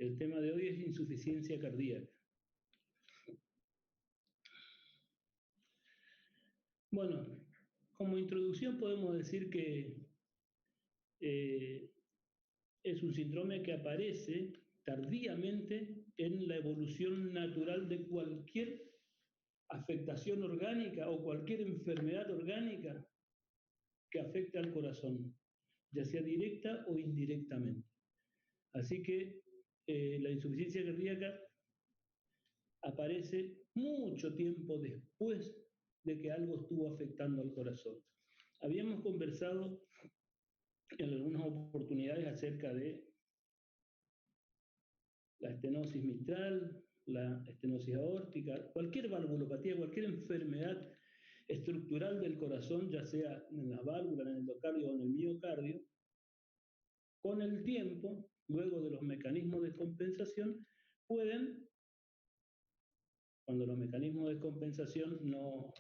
El tema de hoy es insuficiencia cardíaca. Bueno, como introducción podemos decir que es un síndrome que aparece tardíamente en la evolución natural de cualquier afectación orgánica o cualquier enfermedad orgánica que afecte al corazón, ya sea directa o indirectamente. Así que la insuficiencia cardíaca aparece mucho tiempo después de que algo estuvo afectando al corazón. Habíamos conversado en algunas oportunidades acerca de la estenosis mitral, la estenosis aórtica, cualquier valvulopatía, cualquier enfermedad estructural del corazón, ya sea en las válvulas, en el endocardio o en el miocardio, con el tiempo, luego de los mecanismos de compensación, pueden, cuando los mecanismos de compensación no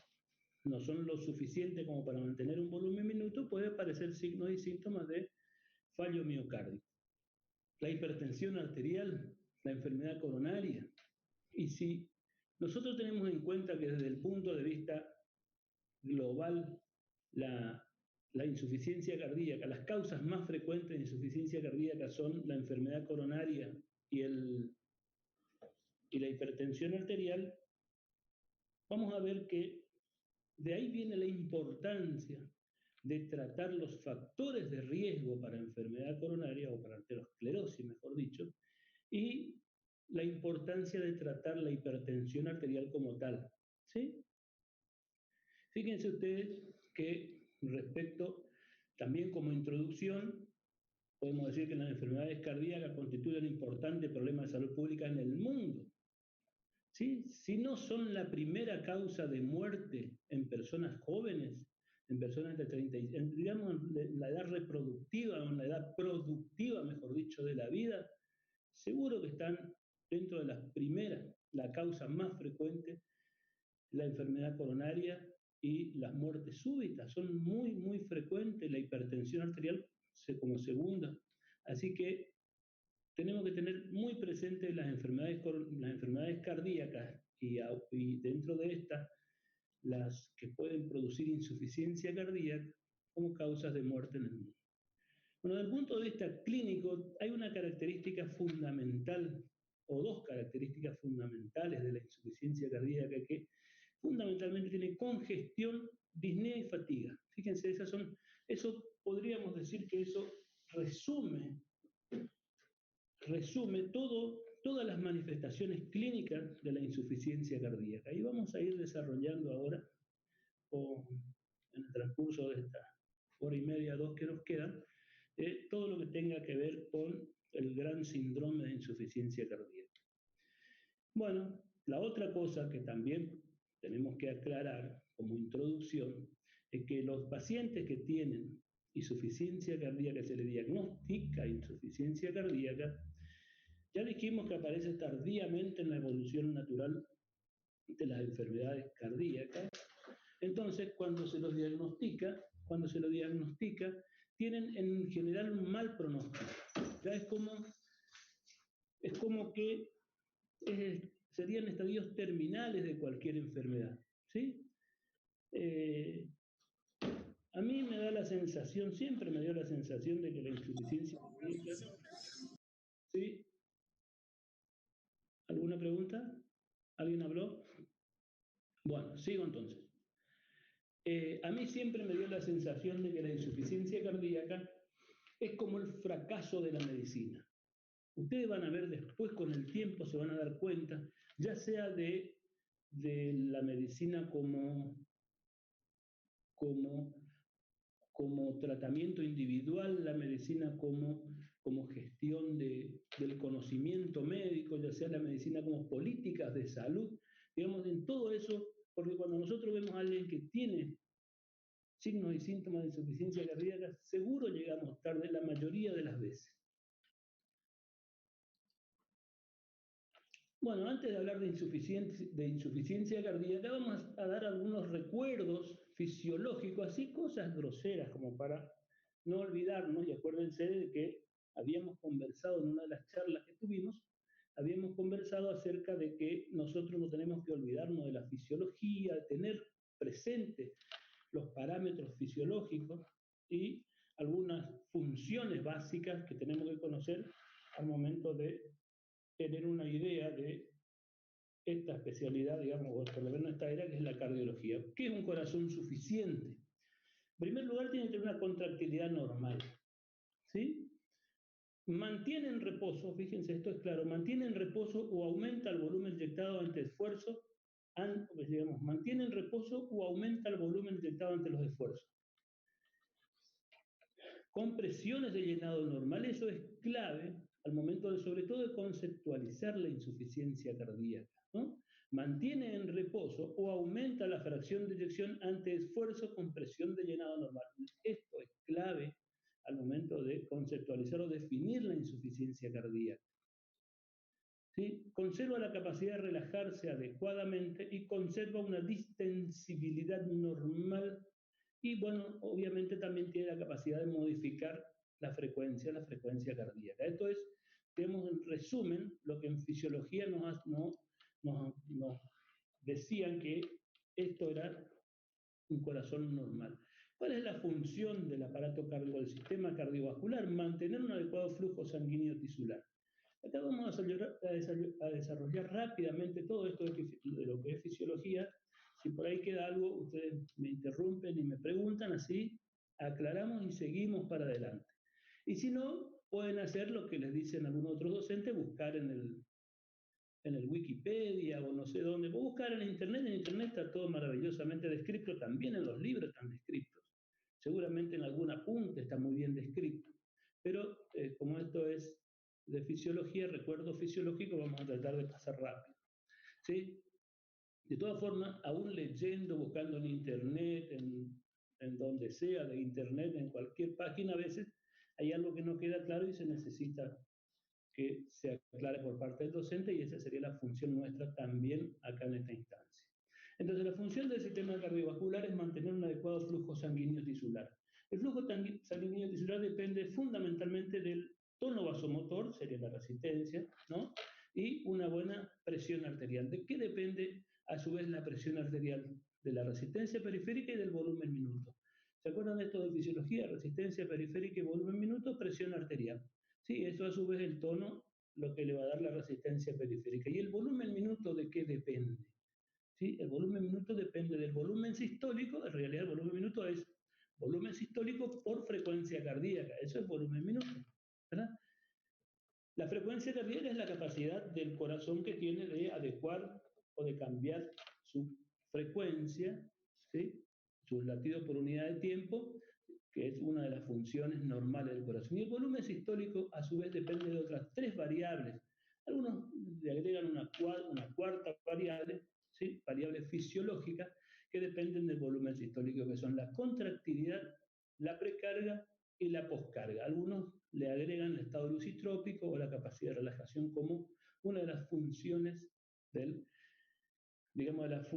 son lo suficiente como para mantener un volumen minuto, puede aparecer signos y síntomas de fallo miocárdico. La hipertensión arterial, la enfermedad coronaria. Y si nosotros tenemos en cuenta que desde el punto de vista global la insuficiencia cardíaca, las causas más frecuentes de insuficiencia cardíaca son la enfermedad coronaria y la hipertensión arterial, vamos a ver que de ahí viene la importancia de tratar los factores de riesgo para enfermedad coronaria o para arteriosclerosis, mejor dicho, y la importancia de tratar la hipertensión arterial como tal, ¿sí? Fíjense ustedes que respecto, también como introducción, podemos decir que las enfermedades cardíacas constituyen un importante problema de salud pública en el mundo. ¿Sí? Si no son la primera causa de muerte en personas jóvenes, en personas de 30, digamos, la edad reproductiva o en la edad productiva, mejor dicho, de la vida, seguro que están dentro de las primeras, la causa más frecuente, la enfermedad coronaria y las muertes súbitas, son muy, muy frecuentes, la hipertensión arterial como segunda. Así que tenemos que tener muy presentes las enfermedades cardíacas y dentro de estas, las que pueden producir insuficiencia cardíaca como causas de muerte en el mundo. Bueno, desde el punto de vista clínico, hay una característica fundamental, o dos características fundamentales de la insuficiencia cardíaca que fundamentalmente tiene congestión, disnea y fatiga. Fíjense, eso podríamos decir que eso resume todas las manifestaciones clínicas de la insuficiencia cardíaca. Y vamos a ir desarrollando ahora, en el transcurso de esta hora y media, 2 que nos quedan, todo lo que tenga que ver con el gran síndrome de insuficiencia cardíaca. Bueno, la otra cosa que también tenemos que aclarar como introducción es que los pacientes que tienen insuficiencia cardíaca, se le diagnostica insuficiencia cardíaca, ya dijimos que aparece tardíamente en la evolución natural de las enfermedades cardíacas. Entonces, cuando se lo diagnostica, tienen en general un mal pronóstico. Ya es como que serían estadios terminales de cualquier enfermedad, ¿sí? A mí me da la sensación, siempre me dio la sensación de que la insuficiencia cardíaca, ¿sí? ¿Alguna pregunta? ¿Alguien habló? Bueno, sigo entonces. A mí siempre me dio la sensación de que la insuficiencia cardíaca es como el fracaso de la medicina. Ustedes van a ver después, con el tiempo, se van a dar cuenta, ya sea de la medicina como tratamiento individual, la medicina como gestión del conocimiento médico, ya sea la medicina como políticas de salud, digamos, en todo eso, porque cuando nosotros vemos a alguien que tiene signos y síntomas de insuficiencia cardíaca, seguro llegamos tarde la mayoría de las veces. Bueno, antes de hablar de insuficiencia cardíaca, vamos a dar algunos recuerdos fisiológicos, así cosas groseras como para no olvidarnos, y acuérdense de que habíamos conversado en una de las charlas que tuvimos habíamos conversado acerca de que nosotros no tenemos que olvidarnos de la fisiología, tener presente los parámetros fisiológicos y algunas funciones básicas que tenemos que conocer al momento de tener una idea de esta especialidad, digamos, o por lo menos esta área que es la cardiología. ¿Qué es un corazón suficiente? En primer lugar, tiene que tener una contractilidad normal, ¿sí? Mantiene en reposo, fíjense, esto es claro, mantiene en reposo o aumenta el volumen inyectado ante esfuerzo, digamos, mantiene en reposo o aumenta el volumen inyectado ante los esfuerzos. Con presiones de llenado normal, eso es clave al momento de, sobre todo, de conceptualizar la insuficiencia cardíaca, ¿no? Mantiene en reposo o aumenta la fracción de eyección ante esfuerzo con presión de llenado normal. Esto es clave al momento de conceptualizar o definir la insuficiencia cardíaca. ¿Sí? Conserva la capacidad de relajarse adecuadamente y conserva una distensibilidad normal y, bueno, obviamente también tiene la capacidad de modificar la frecuencia cardíaca. Esto es, tenemos en resumen lo que en fisiología nos decían que esto era un corazón normal. ¿Cuál es la función del aparato cardíaco, del sistema cardiovascular? Mantener un adecuado flujo sanguíneo tisular. Acá vamos a desarrollar rápidamente todo esto de lo que es fisiología. Si por ahí queda algo, ustedes me interrumpen y me preguntan, así aclaramos y seguimos para adelante. Y si no, pueden hacer lo que les dicen algunos otros docentes, buscar en el Wikipedia o no sé dónde, buscar en Internet está todo maravillosamente descrito, también en los libros están descritos. Seguramente en algún apunte está muy bien descrito. Pero como esto es de fisiología, recuerdo fisiológico, vamos a tratar de pasar rápido. ¿Sí? De todas formas, aún leyendo, buscando en Internet, en donde sea de Internet, en cualquier página, a veces hay algo que no queda claro y se necesita que se aclare por parte del docente y esa sería la función nuestra también acá en esta instancia. Entonces, la función del sistema cardiovascular es mantener un adecuado flujo sanguíneo tisular. El flujo sanguíneo tisular depende fundamentalmente del tono vasomotor, sería la resistencia, ¿no? Y una buena presión arterial. ¿De qué depende a su vez la presión arterial? De la resistencia periférica y del volumen minuto. ¿Se acuerdan de esto de fisiología? Resistencia periférica y volumen minuto, presión arterial. Sí, eso a su vez el tono, lo que le va a dar la resistencia periférica. ¿Y el volumen minuto de qué depende? ¿Sí? El volumen minuto depende del volumen sistólico, en realidad el volumen minuto es volumen sistólico por frecuencia cardíaca, eso es volumen minuto, ¿verdad? La frecuencia cardíaca es la capacidad del corazón que tiene de adecuar o de cambiar su frecuencia, ¿sí? Sus latidos por unidad de tiempo, que es una de las funciones normales del corazón. Y el volumen sistólico, a su vez, depende de otras tres variables. Algunos le agregan una cuarta variable, ¿sí? Variable fisiológica, que dependen del volumen sistólico, que son la contractilidad, la precarga y la poscarga. Algunos le agregan el estado lucitrópico o la capacidad de relajación como una de las funciones digamos, de las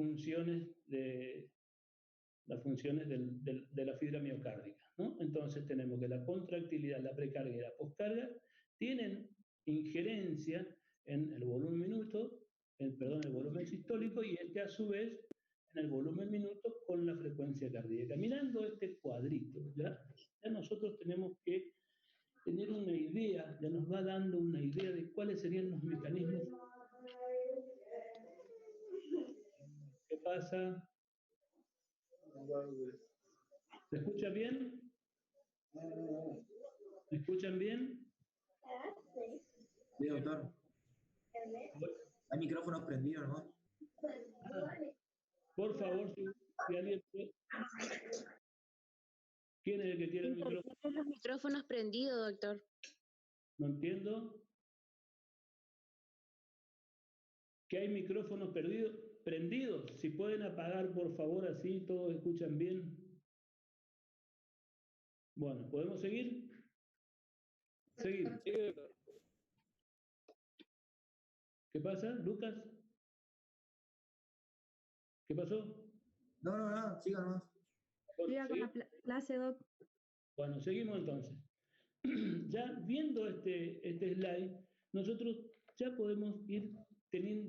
funciones de la fibra miocárdica, ¿no? Entonces tenemos que la contractilidad, la precarga y la poscarga tienen injerencia en el volumen minuto, el volumen sistólico y este a su vez en el volumen minuto con la frecuencia cardíaca. Mirando este cuadrito, ya nosotros tenemos que tener una idea, ya nos va dando una idea de cuáles serían los mecanismos. ¿Qué pasa? ¿Se escucha bien? ¿Me escuchan bien? Sí, doctor. Hay micrófonos prendidos, ¿no? Por favor, si alguien puede. ¿Quién es el que tiene el micrófono? Los micrófonos prendidos, doctor. No entiendo. ¿Que hay micrófonos prendidos? Si pueden apagar, por favor, así todos escuchan bien. Bueno, ¿podemos seguir? Seguir. ¿Qué pasa, Lucas? ¿Qué pasó? No, siga nomás. Siga con la clase, doc. Bueno, seguimos entonces. Ya viendo este slide, nosotros ya podemos ir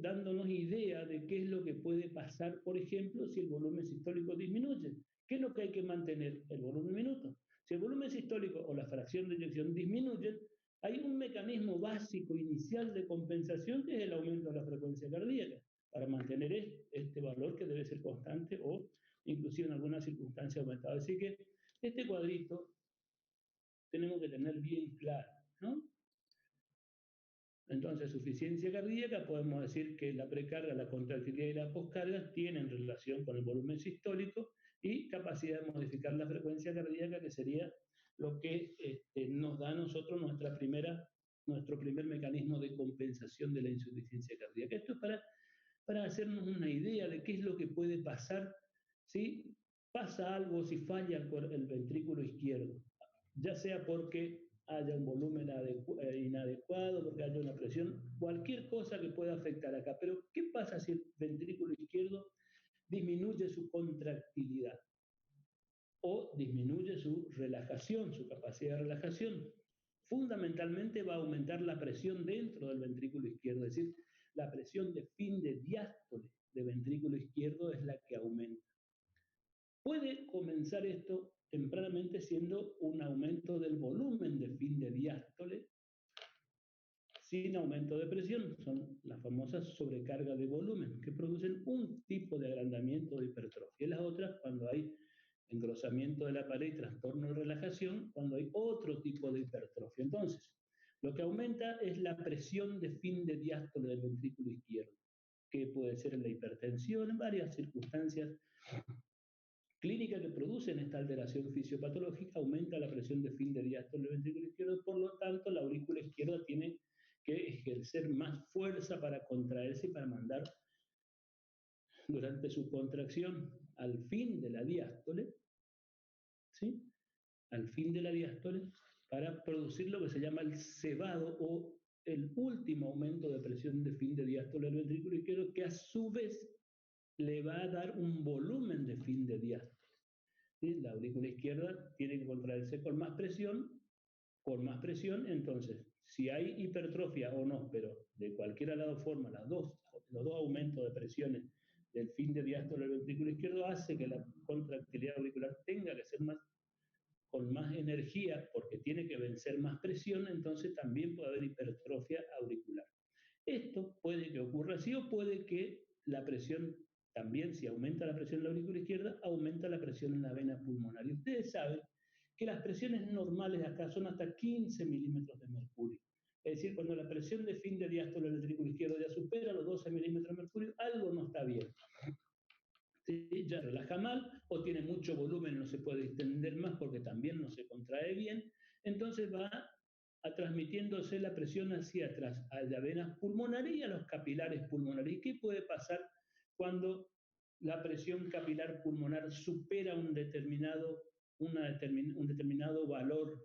dándonos idea de qué es lo que puede pasar, por ejemplo, si el volumen sistólico disminuye. ¿Qué es lo que hay que mantener? El volumen minuto. Si el volumen sistólico o la fracción de eyección disminuyen, hay un mecanismo básico inicial de compensación que es el aumento de la frecuencia cardíaca, para mantener este valor que debe ser constante o inclusive en algunas circunstancias aumentado. Así que este cuadrito tenemos que tener bien claro, ¿no? Entonces, suficiencia cardíaca, podemos decir que la precarga, la contractilidad y la poscarga tienen relación con el volumen sistólico y capacidad de modificar la frecuencia cardíaca, que sería lo que nos da a nosotros nuestro primer mecanismo de compensación de la insuficiencia cardíaca. Esto es para hacernos una idea de qué es lo que puede pasar si pasa algo, si falla el ventrículo izquierdo, ya sea porque haya un volumen inadecuado, porque haya una presión, cualquier cosa que pueda afectar acá. Pero, ¿qué pasa si el ventrículo izquierdo disminuye su contractilidad o disminuye su relajación, su capacidad de relajación? Fundamentalmente va a aumentar la presión dentro del ventrículo izquierdo, es decir, la presión de fin de diástole de ventrículo izquierdo es la que aumenta. Puede comenzar esto tempranamente siendo un aumento del volumen de fin de diástole sin aumento de presión. Son las famosas sobrecargas de volumen que producen un tipo de agrandamiento de hipertrofia. Y las otras, cuando hay engrosamiento de la pared y trastorno de relajación, cuando hay otro tipo de hipertrofia. Entonces, lo que aumenta es la presión de fin de diástole del ventrículo izquierdo, que puede ser en la hipertensión, en varias circunstancias clínica que producen esta alteración fisiopatológica, aumenta la presión de fin de diástole del ventrículo izquierdo, por lo tanto la aurícula izquierda tiene que ejercer más fuerza para contraerse y para mandar durante su contracción al fin de la diástole, ¿sí? Al fin de la diástole, para producir lo que se llama el cebado o el último aumento de presión de fin de diástole del ventrículo izquierdo, que a su vez le va a dar un volumen de fin de diástole. ¿Sí? La aurícula izquierda tiene que contraerse con más presión, entonces, si hay hipertrofia o no, pero de cualquier forma, los dos aumentos de presiones del fin de diástole del ventrículo izquierdo hace que la contractilidad auricular tenga que ser con más energía, porque tiene que vencer más presión, entonces también puede haber hipertrofia auricular. Esto puede que ocurra así o puede que la presión también, si aumenta la presión en la aurícula izquierda, aumenta la presión en la vena pulmonar. Y ustedes saben que las presiones normales acá son hasta 15 milímetros de mercurio. Es decir, cuando la presión de fin de diástole del ventrículo izquierdo ya supera los 12 milímetros de mercurio, algo no está bien. ¿Sí? Ya relaja mal o tiene mucho volumen, no se puede extender más porque también no se contrae bien. Entonces va transmitiéndose la presión hacia atrás, a la vena pulmonar y a los capilares pulmonares. ¿Y qué puede pasar cuando la presión capilar pulmonar supera un determinado valor?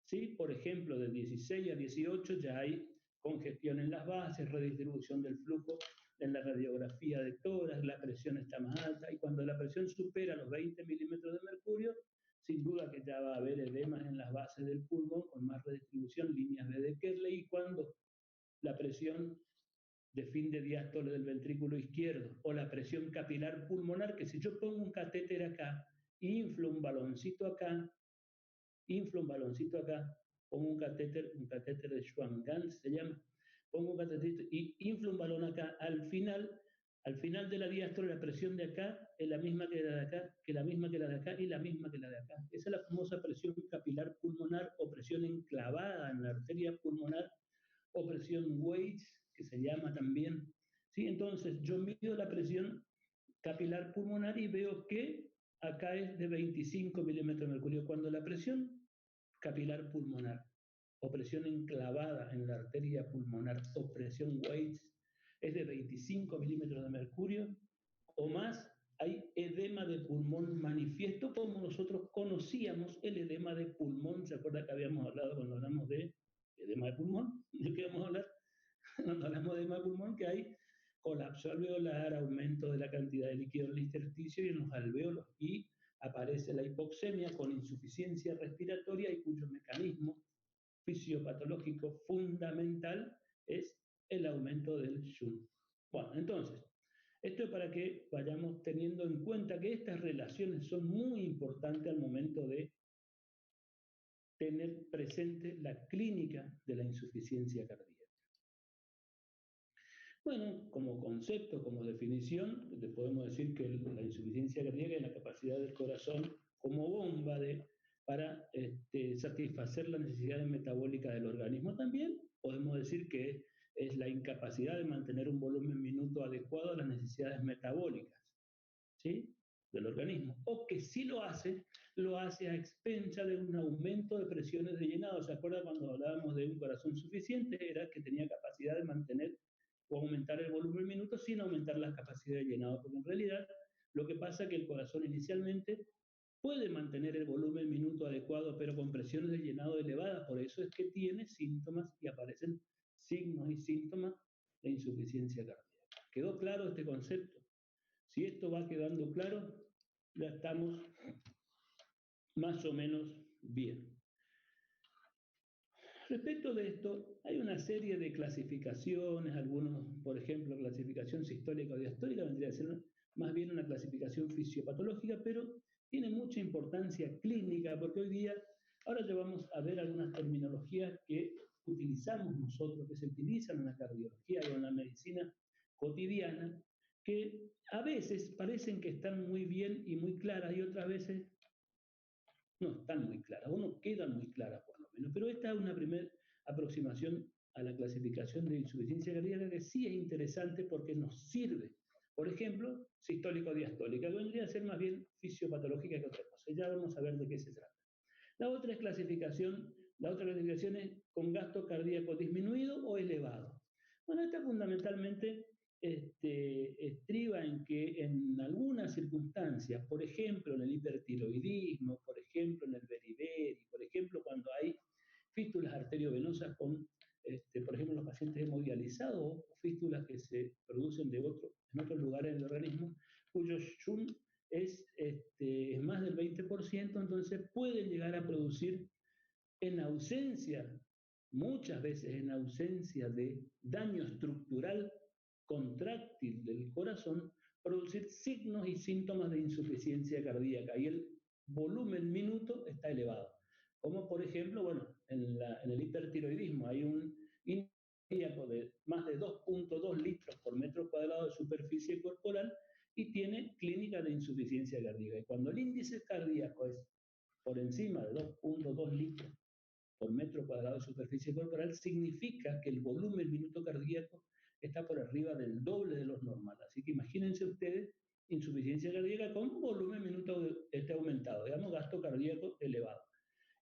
¿Sí? Por ejemplo, de 16 a 18 ya hay congestión en las bases, redistribución del flujo en la radiografía de tórax, la presión está más alta, y cuando la presión supera los 20 milímetros de mercurio, sin duda que ya va a haber edemas en las bases del pulmón con más redistribución, líneas de Kerley, y cuando la presión de fin de diástole del ventrículo izquierdo o la presión capilar pulmonar, que si yo pongo un catéter acá, inflo un baloncito acá, pongo un catéter de Schwann-Ganz se llama, pongo un catéter y inflo un balón acá, al final de la diástole la presión de acá es la misma que la de acá, que la misma que la de acá y la misma que la de acá. Esa es la famosa presión capilar pulmonar o presión enclavada en la arteria pulmonar o presión Weiss, que se llama también. ¿Sí? Entonces yo mido la presión capilar pulmonar y veo que acá es de 25 milímetros de mercurio. Cuando la presión capilar pulmonar o presión enclavada en la arteria pulmonar o presión Weiss es de 25 milímetros de mercurio o más, hay edema de pulmón manifiesto, como nosotros conocíamos el edema de pulmón. ¿Se acuerda que habíamos hablado cuando hablamos de edema de pulmón? ¿De qué vamos a hablar? Cuando hablamos de edema de pulmón, que hay colapso alveolar, aumento de la cantidad de líquido en el intersticio y en los alveolos, y aparece la hipoxemia con insuficiencia respiratoria y cuyo mecanismo fisiopatológico fundamental es el aumento del shunt. Bueno, entonces, esto es para que vayamos teniendo en cuenta que estas relaciones son muy importantes al momento de tener presente la clínica de la insuficiencia cardíaca. Bueno, como concepto, como definición, le podemos decir que la insuficiencia cardíaca es la capacidad del corazón como bomba para satisfacer las necesidades metabólicas del organismo. También podemos decir que es la incapacidad de mantener un volumen minuto adecuado a las necesidades metabólicas, ¿sí?, del organismo, o que si lo hace a expensa de un aumento de presiones de llenado. ¿Se acuerda cuando hablábamos de un corazón suficiente? Era que tenía capacidad de mantener o aumentar el volumen minuto sin aumentar la capacidad de llenado, porque en realidad lo que pasa es que el corazón inicialmente puede mantener el volumen minuto adecuado, pero con presiones de llenado elevadas. Por eso es que tiene síntomas y aparecen signos y síntomas de insuficiencia cardíaca. ¿Quedó claro este concepto? Si esto va quedando claro, ya estamos más o menos bien. Respecto de esto, hay una serie de clasificaciones, algunos, por ejemplo, clasificación sistólica o diastólica, vendría a ser más bien una clasificación fisiopatológica, pero tiene mucha importancia clínica, porque hoy día, ahora ya vamos a ver algunas terminologías que utilizamos nosotros, que se utilizan en la cardiología o en la medicina cotidiana, que a veces parecen que están muy bien y muy claras, y otras veces no están muy claras, o no quedan muy claras por lo menos. Pero esta es una primera aproximación a la clasificación de insuficiencia cardíaca que sí es interesante porque nos sirve. Por ejemplo, sistólico-diastólica, que vendría a ser más bien fisiopatológica que otra cosa. Ya vamos a ver de qué se trata. La otra clasificación es con gasto cardíaco disminuido o elevado. Bueno, esta fundamentalmente estriba en que en algunas circunstancias, por ejemplo en el hipertiroidismo, por ejemplo en el beriberi, por ejemplo cuando hay fístulas arteriovenosas con, por ejemplo, los pacientes hemodializados o fístulas que se producen en otros lugares del organismo, cuyo shunt es más del 20%, entonces pueden llegar a producir en ausencia, muchas veces en ausencia de daño estructural contráctil del corazón, producir signos y síntomas de insuficiencia cardíaca y el volumen minuto está elevado. Como por ejemplo, bueno, en el hipertiroidismo hay un índice cardíaco de más de 2.2 litros por metro cuadrado de superficie corporal y tiene clínica de insuficiencia cardíaca. Y cuando el índice cardíaco es por encima de 2.2 litros por metro cuadrado de superficie corporal, significa que el volumen minuto cardíaco está por arriba del doble de los normales. Así que imagínense ustedes insuficiencia cardíaca con volumen minuto aumentado, digamos gasto cardíaco elevado.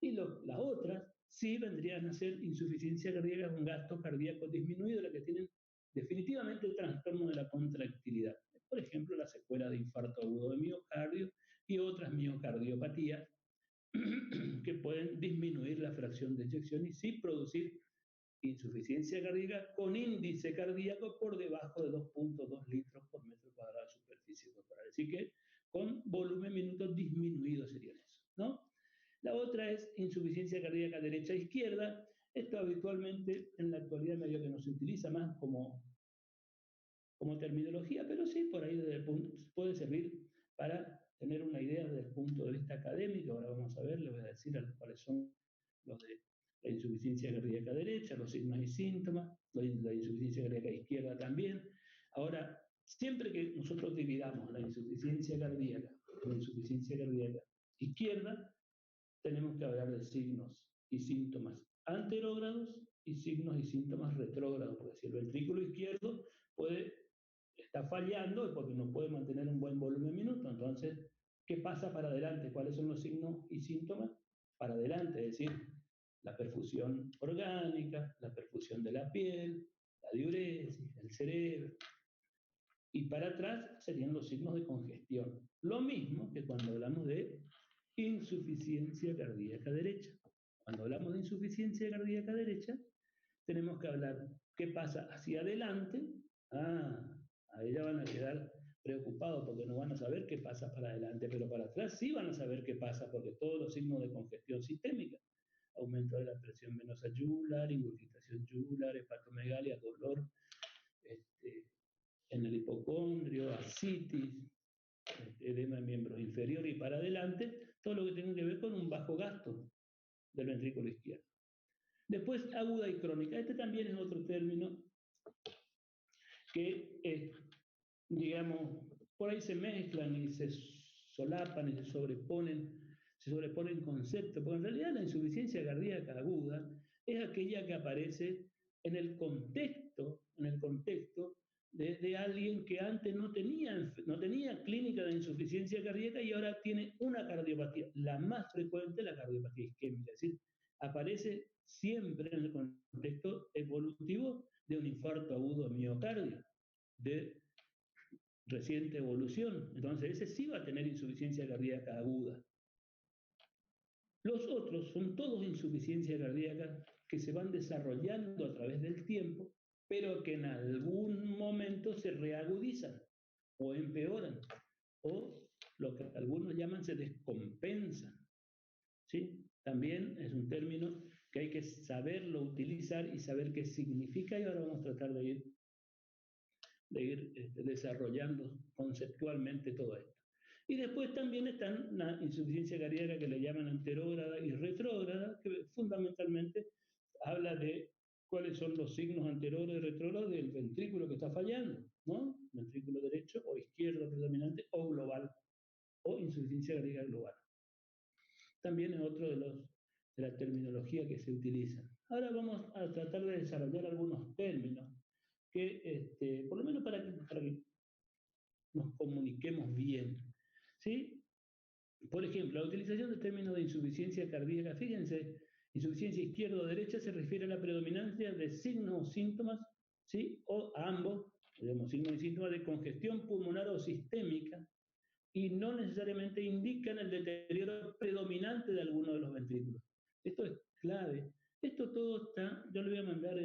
Y las otras sí vendrían a ser insuficiencia cardíaca con gasto cardíaco disminuido, las que tienen definitivamente el trastorno de la contractilidad. Por ejemplo, la secuela de infarto agudo de miocardio y otras miocardiopatías que pueden disminuir la fracción de eyección y sí producir insuficiencia cardíaca con índice cardíaco por debajo de 2.2 litros por metro cuadrado de superficie corporal. Así que con volumen minuto disminuido serían eso, ¿no? La otra es insuficiencia cardíaca derecha-izquierda. Esto habitualmente en la actualidad medio que no se utiliza más como terminología, pero sí por ahí puede servir para tener una idea desde el punto de vista académico. Ahora vamos a ver, les voy a decir cuáles son los de la insuficiencia cardíaca derecha, los signos y síntomas, la insuficiencia cardíaca izquierda también. Ahora, siempre que nosotros dividamos la insuficiencia cardíaca izquierda, tenemos que hablar de signos y síntomas anterógrados y signos y síntomas retrógrados, porque si el ventrículo izquierdo está fallando porque no puede mantener un buen volumen minuto. Entonces, ¿qué pasa para adelante? ¿Cuáles son los signos y síntomas para adelante? Es decir, la perfusión orgánica, la perfusión de la piel, la diuresis, el cerebro. Y para atrás serían los signos de congestión. Lo mismo que cuando hablamos de insuficiencia cardíaca derecha. Cuando hablamos de insuficiencia cardíaca derecha, tenemos que hablar qué pasa hacia adelante. Ahí ya van a quedar preocupados porque no van a saber qué pasa para adelante, pero para atrás sí van a saber qué pasa, porque todos los signos de congestión sistémica. aumento de la presión venosa yugular, ingurgitación yugular, hepatomegalia, dolor en el hipocondrio, ascitis, edema en miembros inferiores y para adelante, todo lo que tiene que ver con un bajo gasto del ventrículo izquierdo. Después, aguda y crónica. Este también es otro término que, digamos, por ahí se mezclan y se solapan y se sobreponen conceptos, porque en realidad la insuficiencia cardíaca aguda es aquella que aparece en el contexto de alguien que antes no tenía clínica de insuficiencia cardíaca y ahora tiene una cardiopatía, la más frecuente, la cardiopatía isquémica, es decir, aparece siempre en el contexto evolutivo de un infarto agudo de miocardio, de reciente evolución. Entonces, ese sí va a tener insuficiencia cardíaca aguda. Los otros son todos insuficiencia cardíaca que se van desarrollando a través del tiempo, pero que en algún momento se reagudizan o empeoran, o lo que algunos llaman se descompensan. ¿Sí? También es un término que hay que saberlo utilizar y saber qué significa, y ahora vamos a tratar de ir desarrollando conceptualmente todo esto. Y después también están la insuficiencia cardíaca que le llaman anterógrada y retrógrada, que fundamentalmente habla de cuáles son los signos anterógrados y retrógrados del ventrículo que está fallando, ¿no? Ventrículo derecho o izquierdo predominante o global, o insuficiencia cardíaca global. También es otro de la terminología que se utiliza. Ahora vamos a tratar de desarrollar algunos términos que, por lo menos para que nos comuniquemos bien, ¿sí? Por ejemplo, la utilización del término de insuficiencia cardíaca, fíjense, insuficiencia izquierda o derecha se refiere a la predominancia de signos o síntomas, ¿sí? O a ambos, digamos, signos y síntomas de congestión pulmonar o sistémica, y no necesariamente indican el deterioro predominante de alguno de los ventrículos. Esto es clave. Esto todo está, yo le voy a mandar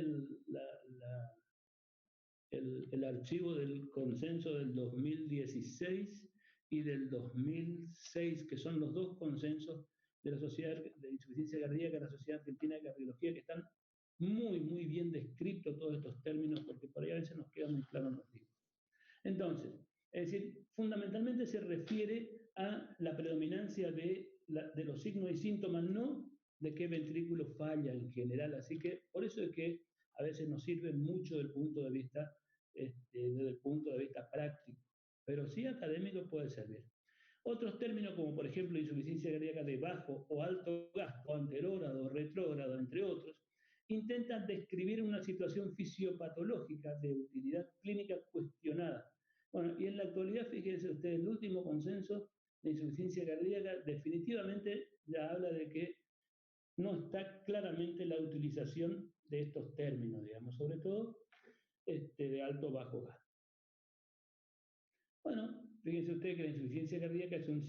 el archivo del consenso del 2016 y del 2006, que son los dos consensos de la Sociedad de Insuficiencia Cardíaca, la Sociedad Argentina de Cardiología, que están muy, muy bien descritos todos estos términos, porque por ahí a veces nos quedan muy claros los libros. Entonces, es decir, fundamentalmente se refiere a la predominancia de los signos y síntomas, no de qué ventrículo falla en general. Así que por eso es que a veces nos sirve mucho desde el punto de vista práctico, pero sí académico puede servir. Otros términos como por ejemplo insuficiencia cardíaca de bajo o alto gasto, anterógrado, retrógrado, entre otros, intentan describir una situación fisiopatológica de utilidad clínica cuestionada. Bueno, y en la actualidad, fíjense ustedes, el último consenso de insuficiencia cardíaca definitivamente ya habla de que no está claramente la utilización de estos términos, digamos, sobre todo de alto o bajo gasto. Bueno, fíjense ustedes que la insuficiencia cardíaca es un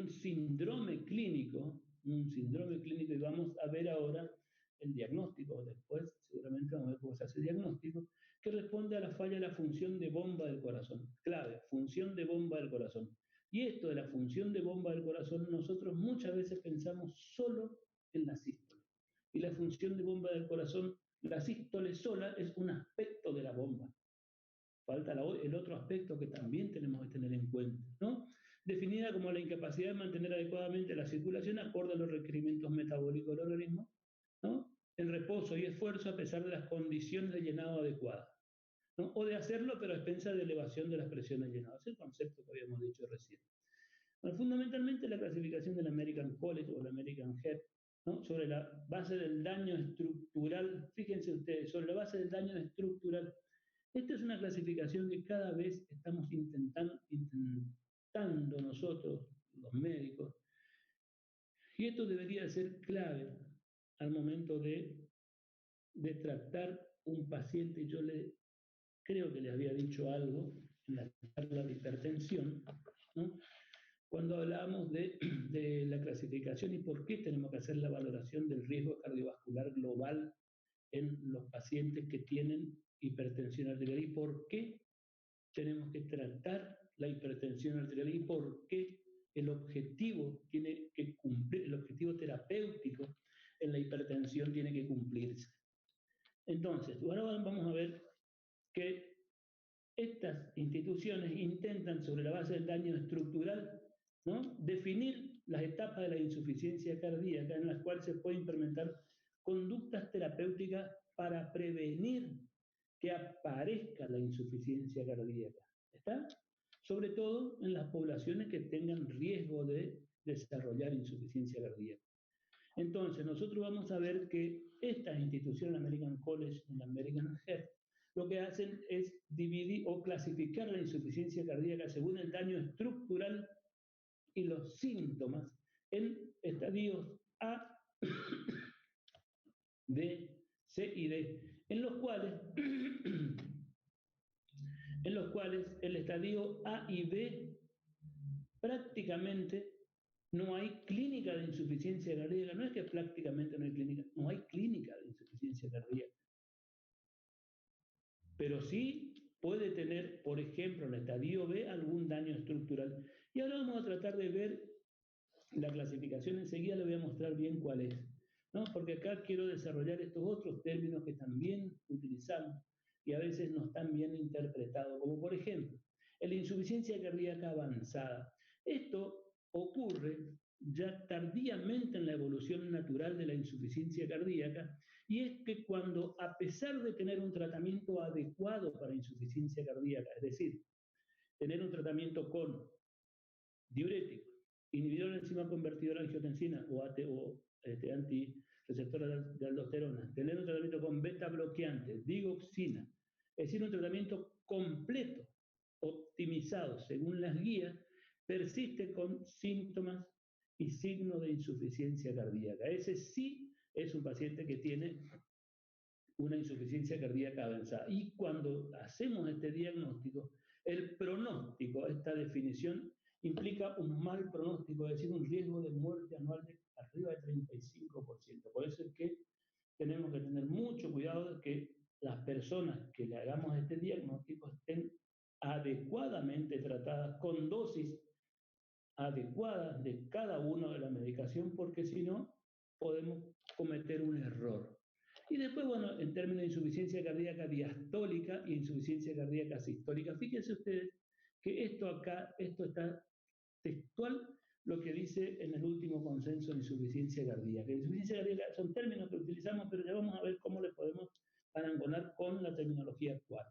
síndrome clínico, y vamos a ver ahora el diagnóstico, después seguramente vamos a ver cómo se hace el diagnóstico, que responde a la falla de la función de bomba del corazón. Clave, función de bomba del corazón. Y esto de la función de bomba del corazón, nosotros muchas veces pensamos solo en la sístole. Y la función de bomba del corazón, la sístole sola es un aspecto de la bomba. Falta el otro aspecto que también tenemos que tener en cuenta, ¿no? Definida como la incapacidad de mantener adecuadamente la circulación acorde a los requerimientos metabólicos del organismo, ¿no? En reposo y esfuerzo a pesar de las condiciones de llenado adecuadas, ¿no? O de hacerlo pero a expensas de elevación de las presiones de llenado. Es el concepto que habíamos dicho recién. Bueno, fundamentalmente la clasificación del American College o el American Heart, ¿no? Sobre la base del daño estructural, fíjense ustedes, sobre la base del daño estructural. Esta es una clasificación que cada vez estamos intentando nosotros, los médicos, y esto debería ser clave al momento de tratar un paciente. Yo creo que le había dicho algo en la charla de hipertensión, ¿no? Cuando hablábamos de la clasificación y por qué tenemos que hacer la valoración del riesgo cardiovascular global en los pacientes que tienen hipertensión arterial y por qué tenemos que tratar la hipertensión arterial y por qué el objetivo tiene que cumplir, el objetivo terapéutico, en la hipertensión tiene que cumplirse. Entonces, ahora vamos a ver que estas instituciones intentan, sobre la base del daño estructural, ¿no?, definir las etapas de la insuficiencia cardíaca en las cuales se puede implementar conductas terapéuticas para prevenir que aparezca la insuficiencia cardíaca. ¿Está? Sobre todo en las poblaciones que tengan riesgo de desarrollar insuficiencia cardíaca. Entonces, nosotros vamos a ver que estas instituciones, American College y American Heart, lo que hacen es dividir o clasificar la insuficiencia cardíaca según el daño estructural y los síntomas en estadios A, B, C y D, en los cuales el estadio A y B prácticamente no hay clínica de insuficiencia cardíaca. No es que prácticamente no hay clínica, no hay clínica de insuficiencia cardíaca. Pero sí puede tener, por ejemplo, el estadio B algún daño estructural. Y ahora vamos a tratar de ver la clasificación. Enseguida le voy a mostrar bien cuál es, ¿no? Porque acá quiero desarrollar estos otros términos que también utilizamos y a veces no están bien interpretados, como por ejemplo, la insuficiencia cardíaca avanzada. Esto ocurre ya tardíamente en la evolución natural de la insuficiencia cardíaca, y es que cuando, a pesar de tener un tratamiento adecuado para insuficiencia cardíaca, es decir, tener un tratamiento con diurético, inhibidor de enzima convertidora de angiotensina o antirreceptora de aldosterona, tener un tratamiento con beta bloqueante, digoxina, es decir, un tratamiento completo, optimizado según las guías, persiste con síntomas y signos de insuficiencia cardíaca. Ese sí es un paciente que tiene una insuficiencia cardíaca avanzada. Y cuando hacemos este diagnóstico, el pronóstico, esta definición, implica un mal pronóstico, es decir, un riesgo de muerte anual de arriba del 35%. Por eso es que tenemos que tener mucho cuidado de que las personas que le hagamos este diagnóstico estén adecuadamente tratadas con dosis adecuadas de cada una de la medicación, porque si no, podemos cometer un error. Y después, bueno, en términos de insuficiencia cardíaca diastólica y insuficiencia cardíaca sistólica, fíjense ustedes que esto acá, esto está textual lo que dice en el último consenso de insuficiencia cardíaca. Insuficiencia cardíaca son términos que utilizamos, pero ya vamos a ver cómo le podemos parangonar con la terminología actual.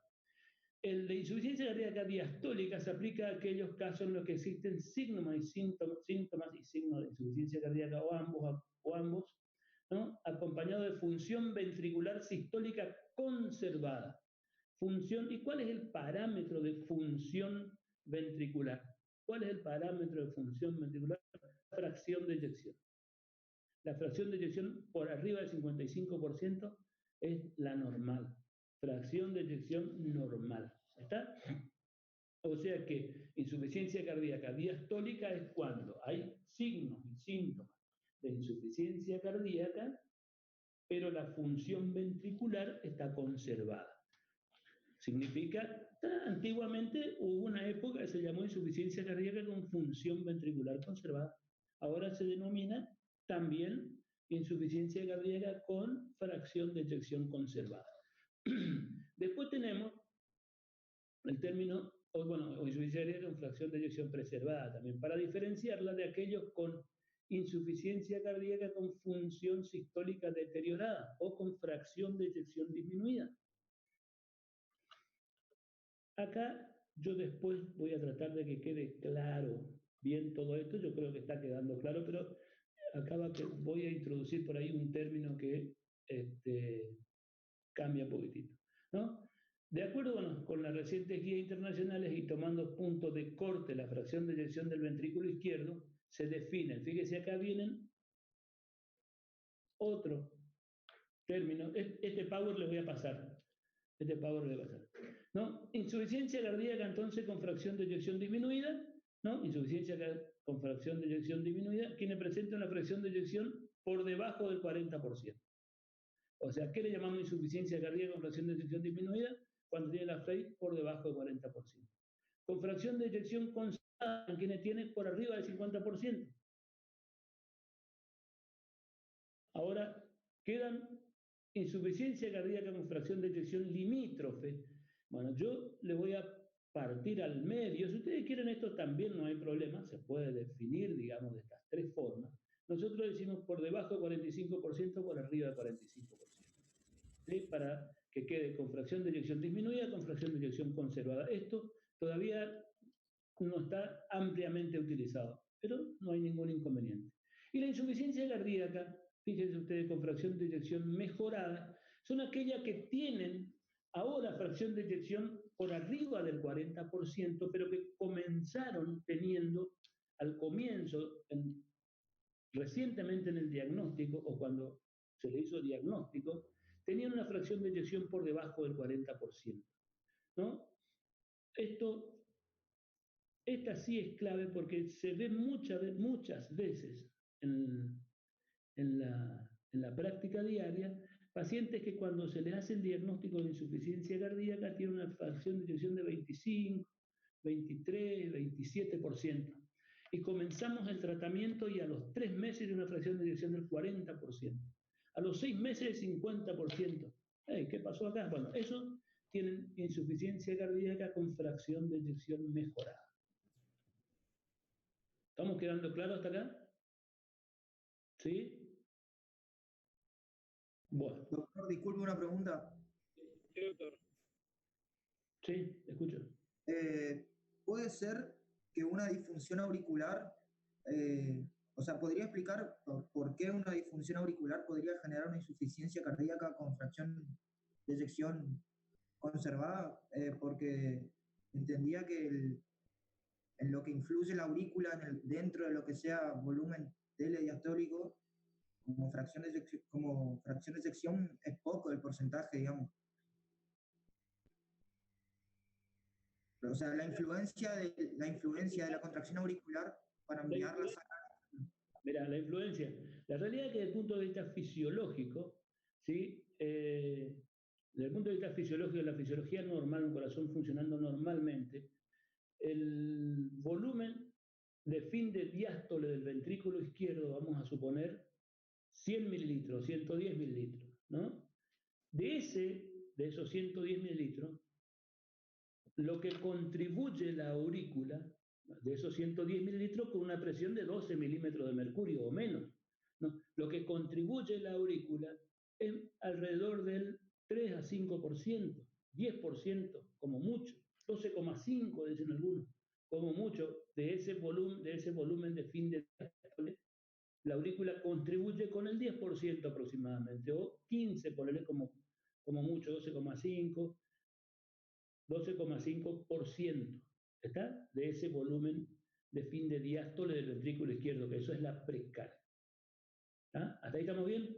El de insuficiencia cardíaca diastólica se aplica a aquellos casos en los que existen síntomas y signos de insuficiencia cardíaca o ambos, ¿no?, acompañado de función ventricular sistólica conservada. ¿Y cuál es el parámetro de función ventricular? ¿Cuál es el parámetro de función ventricular? La fracción de eyección. La fracción de eyección por arriba del 55% es la normal. Fracción de eyección normal. ¿Está? O sea que insuficiencia cardíaca diastólica es cuando hay signos y síntomas de insuficiencia cardíaca, pero la función ventricular está conservada. Significa, antiguamente hubo una época que se llamó insuficiencia cardíaca con función ventricular conservada. Ahora se denomina también insuficiencia cardíaca con fracción de eyección conservada. Después tenemos el término, o insuficiencia cardíaca con fracción de eyección preservada también, para diferenciarla de aquellos con insuficiencia cardíaca con función sistólica deteriorada o con fracción de eyección disminuida. Acá yo después voy a tratar de que quede claro bien todo esto. Yo creo que está quedando claro, pero voy a introducir por ahí un término que cambia un poquitito, ¿no? De acuerdo, con las recientes guías internacionales y tomando puntos de corte la fracción de eyección del ventrículo izquierdo, se definen. Fíjese, acá vienen otro término. Este power le voy a pasar. ¿No? Insuficiencia cardíaca entonces con fracción de eyección disminuida, ¿no? Insuficiencia con fracción de eyección disminuida, quienes presentan una fracción de eyección por debajo del 40%. O sea, ¿qué le llamamos insuficiencia cardíaca con fracción de eyección disminuida? Cuando tiene la FREI por debajo del 40%. Con fracción de eyección constante, quienes tienen por arriba del 50%. Ahora, Quedan insuficiencia cardíaca con fracción de eyección limítrofe. Bueno, yo le voy a partir al medio. Si ustedes quieren esto también no hay problema, se puede definir, digamos, de estas tres formas. Nosotros decimos por debajo de 45%, por arriba de 45%. ¿Sí? Para que quede con fracción de eyección disminuida, con fracción de eyección conservada. Esto todavía no está ampliamente utilizado, pero no hay ningún inconveniente. Y la insuficiencia cardíaca, fíjense ustedes, con fracción de eyección mejorada, son aquellas que tienen ahora fracción de eyección por arriba del 40%, pero que comenzaron teniendo al comienzo, recientemente en el diagnóstico, o cuando se le hizo diagnóstico, tenían una fracción de eyección por debajo del 40%. ¿No? Esta sí es clave porque se ve muchas veces en la práctica diaria pacientes que cuando se les hace el diagnóstico de insuficiencia cardíaca tienen una fracción de eyección de 25, 23, 27%. Y comenzamos el tratamiento y a los 3 meses de una fracción de eyección del 40%. A los 6 meses del 50%. ¿Qué pasó acá? Bueno, eso tienen insuficiencia cardíaca con fracción de eyección mejorada. ¿Estamos quedando claros hasta acá? ¿Sí? Bueno. Doctor, disculpe una pregunta. Sí, doctor. Sí, escucho. ¿Puede ser que una disfunción auricular, o sea, podría explicar por qué una disfunción auricular podría generar una insuficiencia cardíaca con fracción de eyección conservada? Porque entendía que en lo que influye la aurícula dentro de lo que sea volumen telediastólico, como fracción de eyección es poco el porcentaje, digamos. O sea, la influencia de la contracción auricular para enviar la sangre. Mira, la influencia. La realidad es que desde el punto de vista fisiológico, ¿sí? Desde el punto de vista fisiológico, la fisiología normal, un corazón funcionando normalmente, el volumen de fin de diástole del ventrículo izquierdo, vamos a suponer, 100 mililitros, 110 mililitros, ¿no? De esos 110 mililitros, lo que contribuye la aurícula, de esos 110 mililitros, con una presión de 12 milímetros de mercurio o menos, ¿no? Lo que contribuye la aurícula es alrededor del 3 a 5%, 10% como mucho, 12,5 dicen algunos, como mucho de ese volumen de fin de diástole. La aurícula contribuye con el 10% aproximadamente, o 15, ponerle como mucho, 12,5%, ¿está? De ese volumen de fin de diástole del ventrículo izquierdo, que eso es la precardia. ¿Ah? ¿Hasta ahí estamos bien?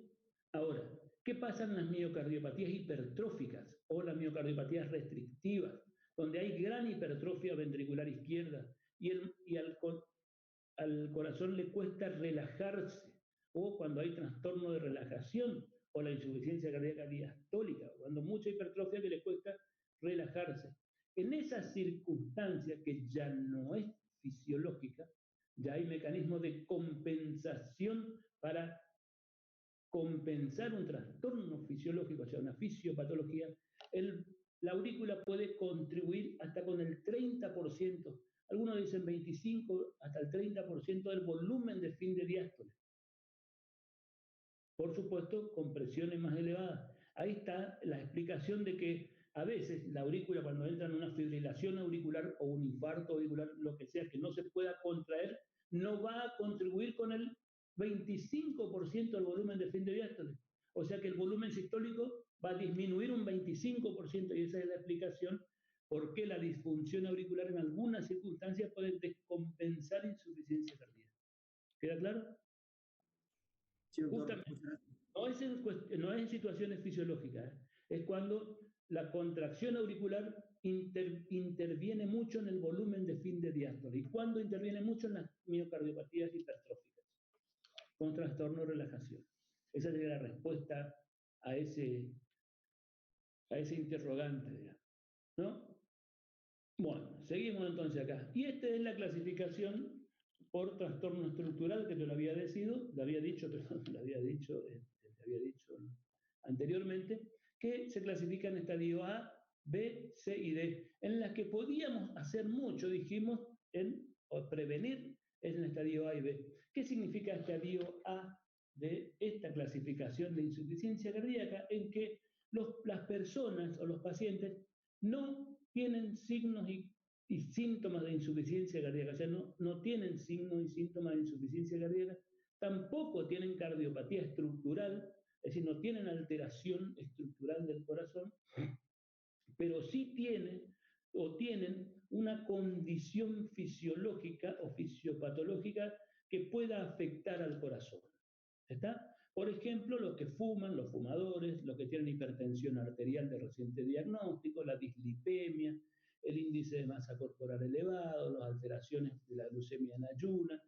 Ahora, ¿qué pasa en las miocardiopatías hipertróficas o las miocardiopatías restrictivas, donde hay gran hipertrofia ventricular izquierda y al corazón le cuesta relajarse, o cuando hay trastorno de relajación o la insuficiencia cardíaca diastólica, cuando mucha hipertrofia que le cuesta relajarse? En esas circunstancias que ya no es fisiológica, ya hay mecanismos de compensación para compensar un trastorno fisiológico, o sea, una fisiopatología. La aurícula puede contribuir hasta con el 30%, algunos dicen 25, hasta el 30% del volumen de fin de diástole. Por supuesto, con presiones más elevadas. Ahí está la explicación de que a veces la aurícula, cuando entra en una fibrilación auricular o un infarto auricular, lo que sea, que no se pueda contraer, no va a contribuir con el 25% del volumen de fin de diástole. O sea que el volumen sistólico va a disminuir un 25%, y esa es la explicación por qué la disfunción auricular en algunas circunstancias puede descompensar insuficiencia cardíaca. ¿Queda claro? Sí, doctor. Justamente, no es en situaciones fisiológicas, es cuando la contracción auricular interviene mucho en el volumen de fin de diástole, y cuando interviene mucho en las miocardiopatías hipertróficas, con trastorno de relajación. Esa sería la respuesta a ese interrogante, digamos, ¿no? Bueno, seguimos entonces acá. Y esta es la clasificación por trastorno estructural que te lo había dicho, pero lo había dicho desde había dicho anteriormente, que se clasifican en estadio A, B, C y D, en las que podíamos hacer mucho, dijimos, o prevenir en el estadio A y B. ¿Qué significa estadio A de esta clasificación de insuficiencia cardíaca? En que las personas o los pacientes no tienen signos y síntomas de insuficiencia cardíaca, o sea, no tienen signos y síntomas de insuficiencia cardíaca, tampoco tienen cardiopatía estructural, es decir, no tienen alteración estructural del corazón, pero sí tienen una condición fisiológica o fisiopatológica que pueda afectar al corazón. ¿Está? Por ejemplo, los que fuman, los fumadores, los que tienen hipertensión arterial de reciente diagnóstico, la dislipemia, el índice de masa corporal elevado, las alteraciones de la glucemia en ayuna,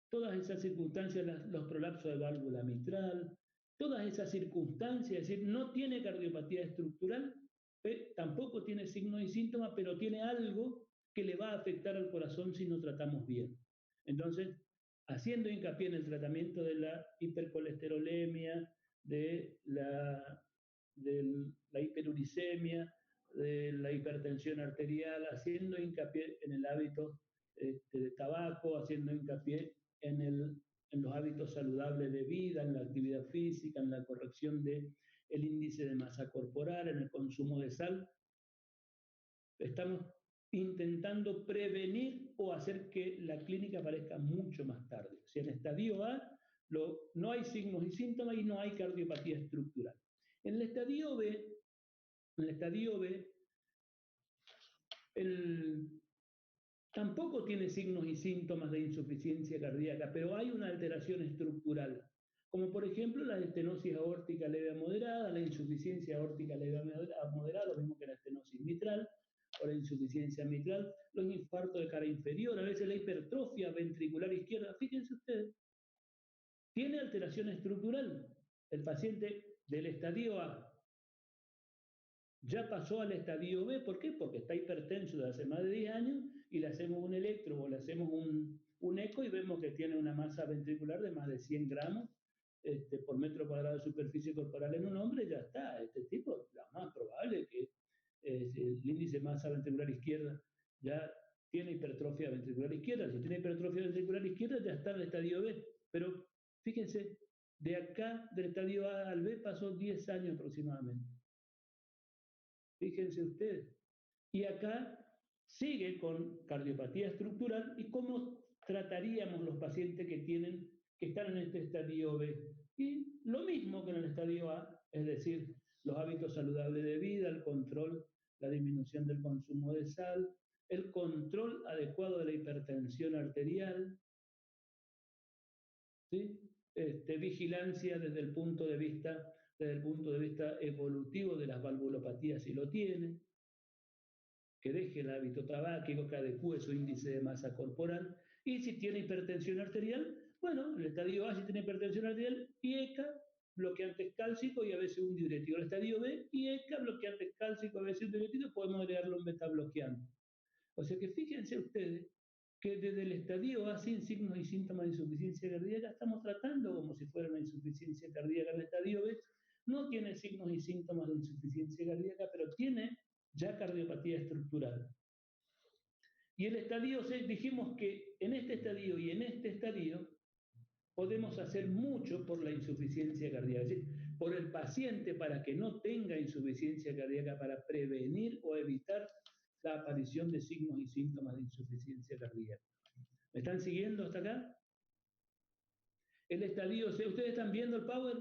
todas esas circunstancias, los prolapsos de válvula mitral, todas esas circunstancias, es decir, no tiene cardiopatía estructural, tampoco tiene signos y síntomas, pero tiene algo que le va a afectar al corazón si no tratamos bien. Entonces, haciendo hincapié en el tratamiento de la hipercolesterolemia, de la hiperuricemia, de la hipertensión arterial, haciendo hincapié en el hábito de tabaco, haciendo hincapié en los hábitos saludables de vida, en la actividad física, en la corrección del índice de masa corporal, en el consumo de sal. Estamos intentando prevenir o hacer que la clínica aparezca mucho más tarde. O sea, en estadio A no hay signos y síntomas y no hay cardiopatía estructural. En el estadio B, tampoco tiene signos y síntomas de insuficiencia cardíaca, pero hay una alteración estructural, como por ejemplo la estenosis aórtica leve a moderada, la insuficiencia aórtica leve a moderada, lo mismo que la estenosis mitral, o la insuficiencia mitral, los infartos de cara inferior, a veces la hipertrofia ventricular izquierda. Fíjense ustedes, tiene alteración estructural. El paciente del estadio A ya pasó al estadio B. ¿Por qué? Porque está hipertenso desde hace más de 10 años y le hacemos un electro o le hacemos un eco y vemos que tiene una masa ventricular de más de 100 gramos por metro cuadrado de superficie corporal en un hombre. Ya está. Este tipo, lo más probable es que el índice de masa ventricular izquierda ya tiene hipertrofia ventricular izquierda. Si tiene hipertrofia ventricular izquierda, ya está en el estadio B. Pero fíjense, de acá, del estadio A al B, pasó 10 años aproximadamente. Fíjense ustedes. Y acá sigue con cardiopatía estructural. ¿Y cómo trataríamos los pacientes que están en este estadio B? Y lo mismo que en el estadio A, es decir, los hábitos saludables de vida, el control, la disminución del consumo de sal, el control adecuado de la hipertensión arterial, ¿sí? Vigilancia desde el punto de vista evolutivo de las valvulopatías si lo tiene, que deje el hábito tabáquico, que adecue su índice de masa corporal, y si tiene hipertensión arterial, bueno, en el estadio A si tiene hipertensión arterial, IECA, bloqueantes cálcicos y a veces un diurético. En el estadio B, IECA, bloqueantes cálcicos, a veces un diurético, podemos agregarlo un betabloqueante. O sea que fíjense ustedes que desde el estadio A sin signos y síntomas de insuficiencia cardíaca estamos tratando como si fuera una insuficiencia cardíaca. En el estadio B no tiene signos y síntomas de insuficiencia cardíaca, pero tiene ya cardiopatía estructural. Y el estadio C, dijimos que en este estadio y en este estadio podemos hacer mucho por la insuficiencia cardíaca, es decir, por el paciente para que no tenga insuficiencia cardíaca, para prevenir o evitar la aparición de signos y síntomas de insuficiencia cardíaca. ¿Me están siguiendo hasta acá? El estadio C, ¿ustedes están viendo el power?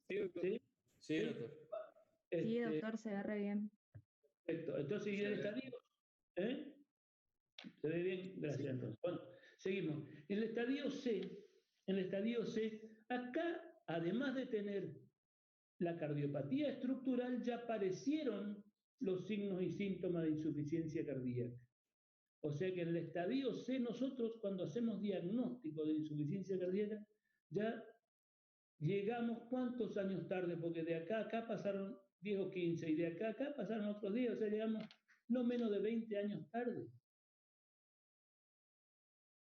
Sí, doctor. Sí, sí, doctor. Sí, doctor, se ve re bien. Perfecto. Entonces, ¿y el estadio? ¿Se ve bien? Gracias, sí. Entonces. Bueno, seguimos. En el estadio C, acá, además de tener la cardiopatía estructural, ya aparecieron los signos y síntomas de insuficiencia cardíaca. O sea que en el estadio C nosotros cuando hacemos diagnóstico de insuficiencia cardíaca ya llegamos ¿cuántos años tarde? Porque de acá a acá pasaron 10 o 15 y de acá a acá pasaron otros 10, o sea llegamos no menos de 20 años tarde.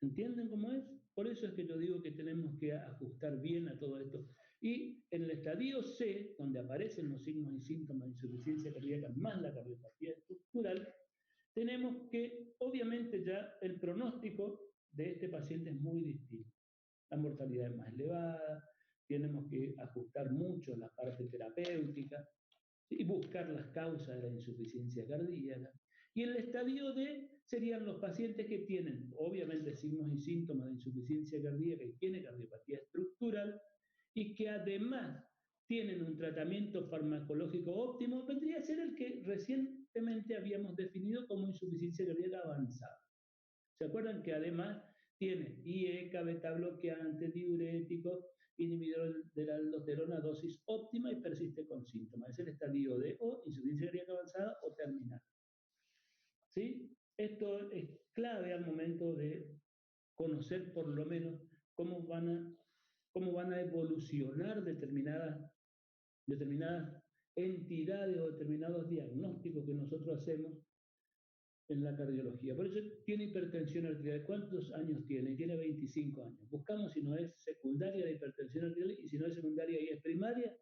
¿Entienden cómo es? Por eso es que yo digo que tenemos que ajustar bien a todo esto. Y en el estadio C, donde aparecen los signos y síntomas de insuficiencia cardíaca más la cardiopatía estructural, tenemos que, obviamente, ya el pronóstico de este paciente es muy distinto. La mortalidad es más elevada, tenemos que ajustar mucho la parte terapéutica y buscar las causas de la insuficiencia cardíaca. Y en el estadio D serían los pacientes que tienen, obviamente, signos y síntomas de insuficiencia cardíaca y tienen cardiopatía estructural y que además tienen un tratamiento farmacológico óptimo, vendría a ser el que recientemente habíamos definido como insuficiencia cardíaca avanzada. ¿Se acuerdan que además tiene IECA, beta bloqueante, diurético, inhibidor de la aldosterona, dosis óptima y persiste con síntomas? Es el estadio D o insuficiencia cardíaca avanzada o terminal. ¿Sí? Esto es clave al momento de conocer por lo menos cómo van a evolucionar determinadas entidades o determinados diagnósticos que nosotros hacemos en la cardiología. Por eso tiene hipertensión arterial. ¿Cuántos años tiene? Tiene 25 años. Buscamos si no es secundaria de hipertensión arterial y si no es secundaria y es primaria,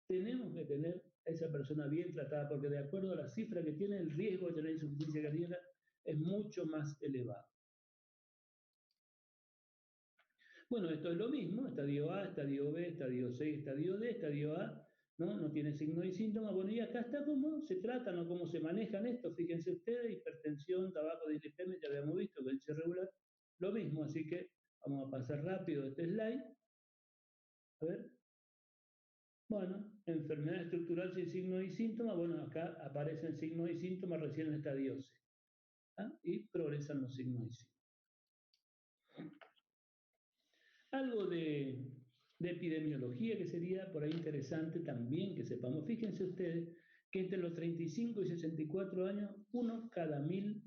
tenemos que tener a esa persona bien tratada porque de acuerdo a la cifra que tiene, el riesgo de tener insuficiencia cardíaca es mucho más elevado. Bueno, esto es lo mismo, estadio A, estadio B, estadio C, estadio D, estadio A, no tiene signos y síntomas. Bueno, y acá está cómo se tratan o cómo se manejan esto. Fíjense ustedes, hipertensión, tabaco, dislipemia, ya habíamos visto, VIH regular, lo mismo. Así que vamos a pasar rápido este slide. A ver. Bueno, enfermedad estructural sin signos y síntomas. Bueno, acá aparecen signos y síntomas recién en el estadio C. Y progresan los signos y síntomas. Algo de epidemiología que sería por ahí interesante también que sepamos. Fíjense ustedes que entre los 35 y 64 años, uno cada 1000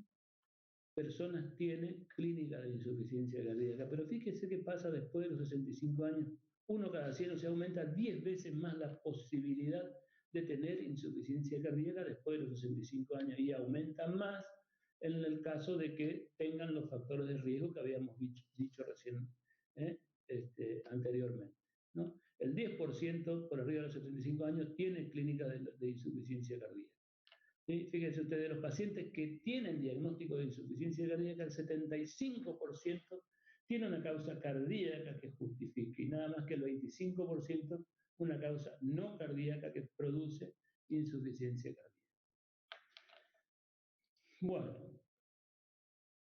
personas tiene clínica de insuficiencia cardíaca. Pero fíjense qué pasa después de los 65 años. Uno cada 100, o sea, aumenta 10 veces más la posibilidad de tener insuficiencia cardíaca después de los 65 años y aumenta más en el caso de que tengan los factores de riesgo que habíamos dicho recién anteriormente, ¿no? El 10% por arriba de los 75 años tiene clínica de insuficiencia cardíaca. ¿Sí? Fíjense ustedes, los pacientes que tienen diagnóstico de insuficiencia cardíaca, el 75% tiene una causa cardíaca que justifique y nada más que el 25% una causa no cardíaca que produce insuficiencia cardíaca. Bueno,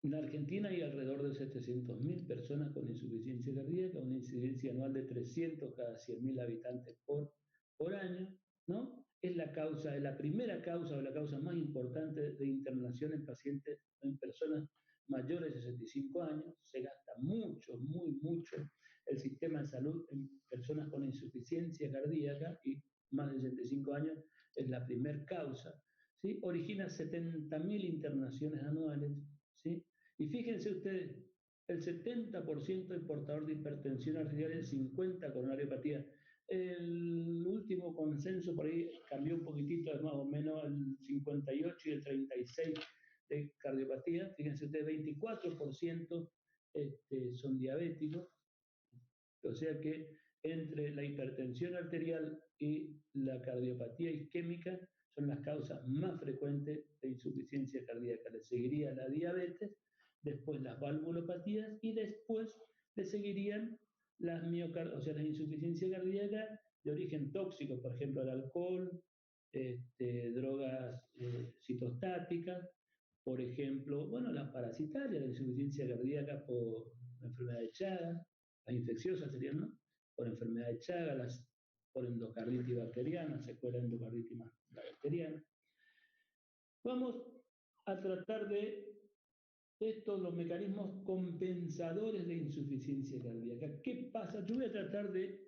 en Argentina hay alrededor de 700.000 personas con insuficiencia cardíaca, una incidencia anual de 300 cada 100.000 habitantes por año, ¿no? Es la primera causa o la causa más importante de internación en pacientes, en personas mayores de 65 años. Se gasta mucho, muy mucho el sistema de salud en personas con insuficiencia cardíaca y más de 65 años es la primera causa, ¿sí? Origina 70.000 internaciones anuales, ¿sí? Y fíjense ustedes, el 70% es portador de hipertensión arterial, el 50% coronariopatía. El último consenso por ahí cambió un poquitito, es más o menos el 58 y el 36 de cardiopatía. Fíjense ustedes, 24% son diabéticos. O sea que entre la hipertensión arterial y la cardiopatía isquémica son las causas más frecuentes de insuficiencia cardíaca. Le seguiría la diabetes, después las valvulopatías y después le seguirían las insuficiencia cardíaca de origen tóxico, por ejemplo el alcohol, drogas citostáticas, por ejemplo, bueno, las parasitarias, la insuficiencia cardíaca por la enfermedad de Chagas, las infecciosas serían, ¿no? Por enfermedad de Chagas, por endocarditis bacteriana, secuela endocarditis bacteriana. Vamos a tratar de estos los mecanismos compensadores de insuficiencia cardíaca. ¿Qué pasa? Yo voy a tratar de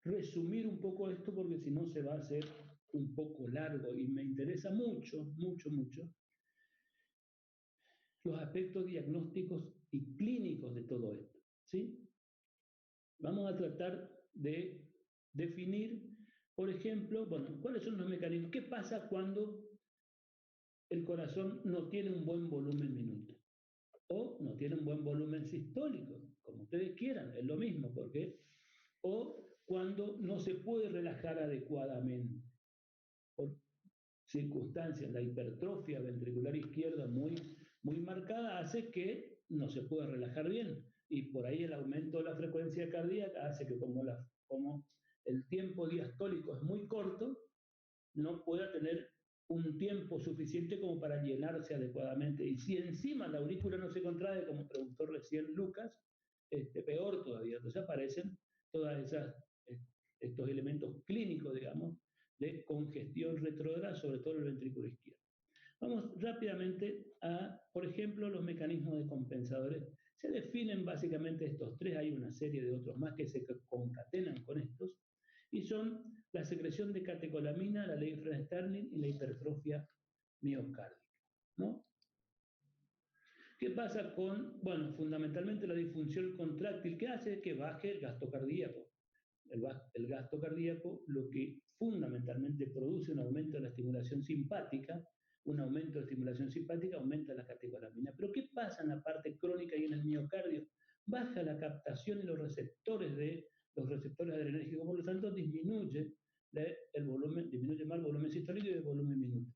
resumir un poco esto porque si no se va a hacer un poco largo y me interesa mucho, mucho, mucho los aspectos diagnósticos y clínicos de todo esto, ¿sí? Vamos a tratar de definir, por ejemplo, bueno, cuáles son los mecanismos. ¿Qué pasa cuando el corazón no tiene un buen volumen minuto? o no tienen buen volumen sistólico, como ustedes quieran, es lo mismo, porque o cuando no se puede relajar adecuadamente, por circunstancias, la hipertrofia ventricular izquierda muy marcada hace que no se pueda relajar bien, y por ahí el aumento de la frecuencia cardíaca hace que como el tiempo diastólico es muy corto, no pueda tener un tiempo suficiente como para llenarse adecuadamente. Y si encima la aurícula no se contrae, como preguntó recién Lucas, peor todavía. Entonces aparecen todas estos elementos clínicos, digamos, de congestión retrógrada, sobre todo el ventrículo izquierdo. Vamos rápidamente a, por ejemplo, los mecanismos descompensadores. Se definen básicamente estos tres, hay una serie de otros más que se concatenan con estos, y son la secreción de catecolamina, la ley Fred-Sterling y la hipertrofia miocárdica, ¿no? ¿Qué pasa con, bueno, fundamentalmente la disfunción contráctil que hace que baje el gasto cardíaco? El gasto cardíaco lo que fundamentalmente produce un aumento de la estimulación simpática, un aumento de estimulación simpática aumenta la catecolamina. Pero ¿qué pasa en la parte crónica y en el miocardio? Baja la captación y los receptores adrenérgicos, por lo tanto disminuye el volumen, disminuye más el volumen sistólico y el volumen minuto,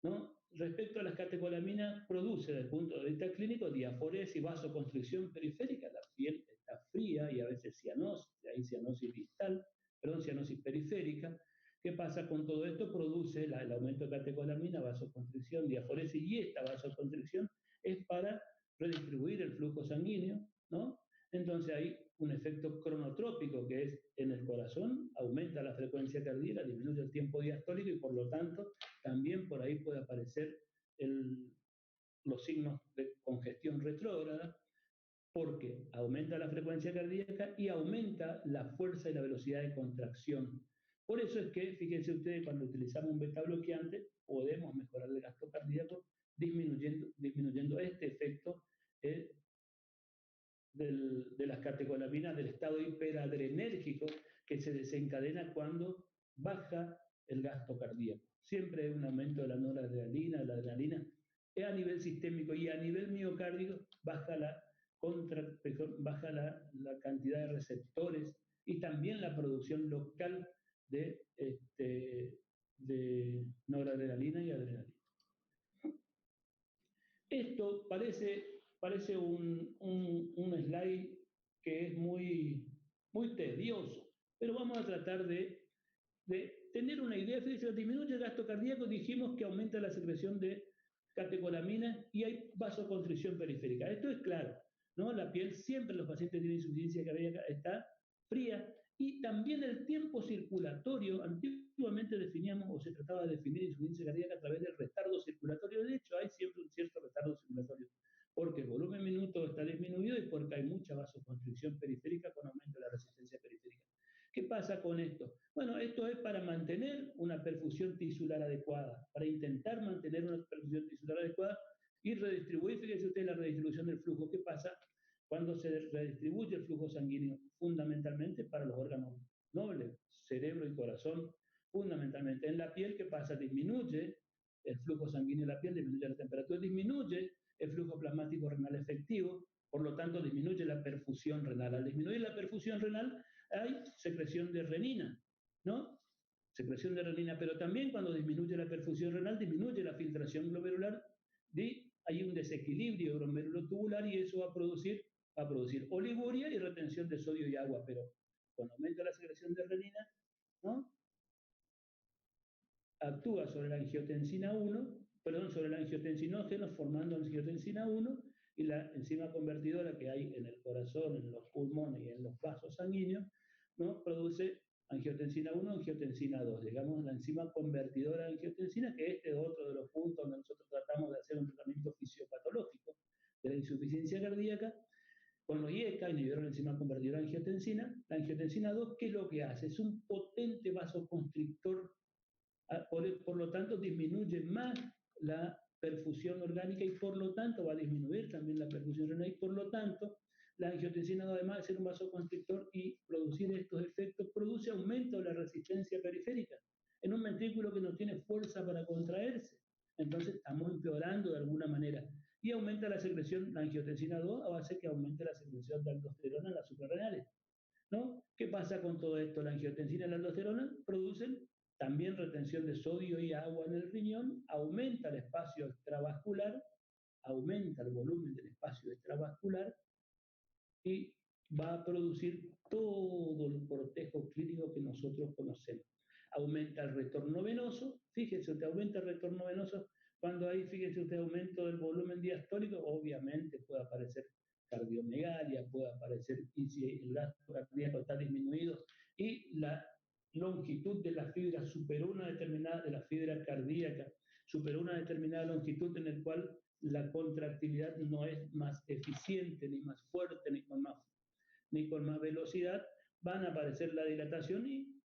¿no? Respecto a las catecolaminas, produce desde el punto de vista clínico diaforesis y vasoconstricción periférica. La piel está fría y a veces cianosis, hay cianosis distal, perdón, cianosis periférica. ¿Qué pasa con todo esto? Produce el aumento de catecolamina, vasoconstricción, diaforesis, y esta vasoconstricción es para redistribuir el flujo sanguíneo, ¿no? Entonces hay un efecto cronotrópico que es en el corazón, aumenta la frecuencia cardíaca, disminuye el tiempo diastólico y por lo tanto también por ahí puede aparecer los signos de congestión retrógrada, porque aumenta la frecuencia cardíaca y aumenta la fuerza y la velocidad de contracción. Por eso es que, fíjense ustedes, cuando utilizamos un beta bloqueante, podemos mejorar el gasto cardíaco disminuyendo este efecto de las catecolaminas del estado hiperadrenérgico que se desencadena cuando baja el gasto cardíaco. Siempre hay un aumento de la noradrenalina, de la adrenalina, a nivel sistémico y a nivel miocárdico baja la cantidad de receptores y también la producción local de noradrenalina y adrenalina. Esto parece un slide que es muy tedioso, pero vamos a tratar de tener una idea. Fíjense, disminuye el gasto cardíaco, dijimos que aumenta la secreción de catecolamina y hay vasoconstricción periférica. Esto es claro, ¿no? La piel siempre, los pacientes tienen insuficiencia cardíaca, está fría, y también el tiempo circulatorio. Antiguamente definíamos o se trataba de definir insuficiencia cardíaca a través del retardo circulatorio. De hecho, hay siempre un cierto retardo circulatorio, porque el volumen minuto está disminuido y porque hay mucha vasoconstricción periférica con aumento de la resistencia periférica. ¿Qué pasa con esto? Bueno, esto es para mantener una perfusión tisular adecuada, para intentar mantener una perfusión tisular adecuada y redistribuir, fíjense ustedes la redistribución del flujo. ¿Qué pasa cuando se redistribuye el flujo sanguíneo? Fundamentalmente para los órganos nobles, cerebro y corazón, fundamentalmente. En la piel, ¿qué pasa? Disminuye el flujo sanguíneo en la piel, disminuye la temperatura, disminuye el flujo plasmático renal efectivo, por lo tanto disminuye la perfusión renal. Al disminuir la perfusión renal hay secreción de renina, ¿no? Secreción de renina, pero también cuando disminuye la perfusión renal, disminuye la filtración glomerular, y hay un desequilibrio glomerulotubular y eso va a producir oliguria y retención de sodio y agua, pero cuando aumenta la secreción de renina, ¿no? Actúa sobre la angiotensina 1, sobre el angiotensinógeno, formando angiotensina 1, y la enzima convertidora que hay en el corazón, en los pulmones y en los vasos sanguíneos, ¿no? Produce angiotensina 1, angiotensina 2, digamos la enzima convertidora de angiotensina, que este es otro de los puntos donde nosotros tratamos de hacer un tratamiento fisiopatológico de la insuficiencia cardíaca. Con los IECA, inhibidor de la enzima convertidora de angiotensina, la angiotensina 2, ¿qué es lo que hace? Es un potente vasoconstrictor. Por lo tanto, disminuye más la perfusión orgánica y por lo tanto va a disminuir también la perfusión renal, y por lo tanto la angiotensina, además de ser un vasoconstrictor y producir estos efectos, produce aumento de la resistencia periférica en un ventrículo que no tiene fuerza para contraerse. Entonces estamos empeorando de alguna manera. y aumenta la secreción, la angiotensina 2 hace que aumente la secreción de aldosterona en las suprarrenales, ¿no? ¿Qué pasa con todo esto? La angiotensina y la aldosterona producen también retención de sodio y agua en el riñón, aumenta el espacio extravascular, aumenta el volumen del espacio extravascular y va a producir todo el cortejo clínico que nosotros conocemos. Aumenta el retorno venoso, fíjese usted, aumenta el retorno venoso cuando hay, fíjese usted, aumento del volumen diastólico, obviamente puede aparecer cardiomegalia, puede aparecer, y si el gasto cardíaco está disminuido, y la longitud de la fibra superó una determinada, de la fibra cardíaca, superó una determinada longitud en el cual la contractilidad no es más eficiente, ni más fuerte, ni con más velocidad, van a aparecer la dilatación y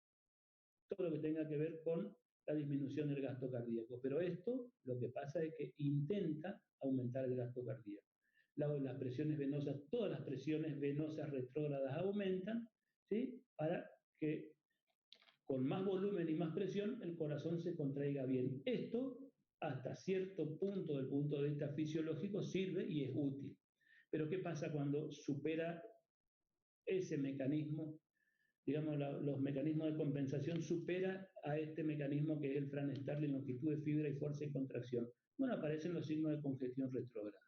todo lo que tenga que ver con la disminución del gasto cardíaco. Pero esto lo que pasa es que intenta aumentar el gasto cardíaco. Las presiones venosas, todas las presiones venosas retrógradas aumentan, ¿sí? Para que con más volumen y más presión el corazón se contraiga bien. Esto, hasta cierto punto, del punto de vista fisiológico, sirve y es útil. Pero ¿qué pasa cuando supera ese mecanismo? Digamos, los mecanismos de compensación supera a este mecanismo que es el Fran Starling, longitud de fibra y fuerza y contracción. Bueno, aparecen los signos de congestión retrógrada.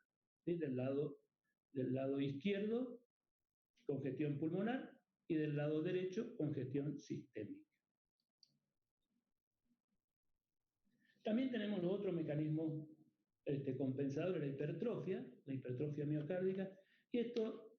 ¿Sí? Del lado izquierdo, congestión pulmonar, y del lado derecho, congestión sistémica. También tenemos los otros mecanismos compensadores, la hipertrofia miocárdica, y esto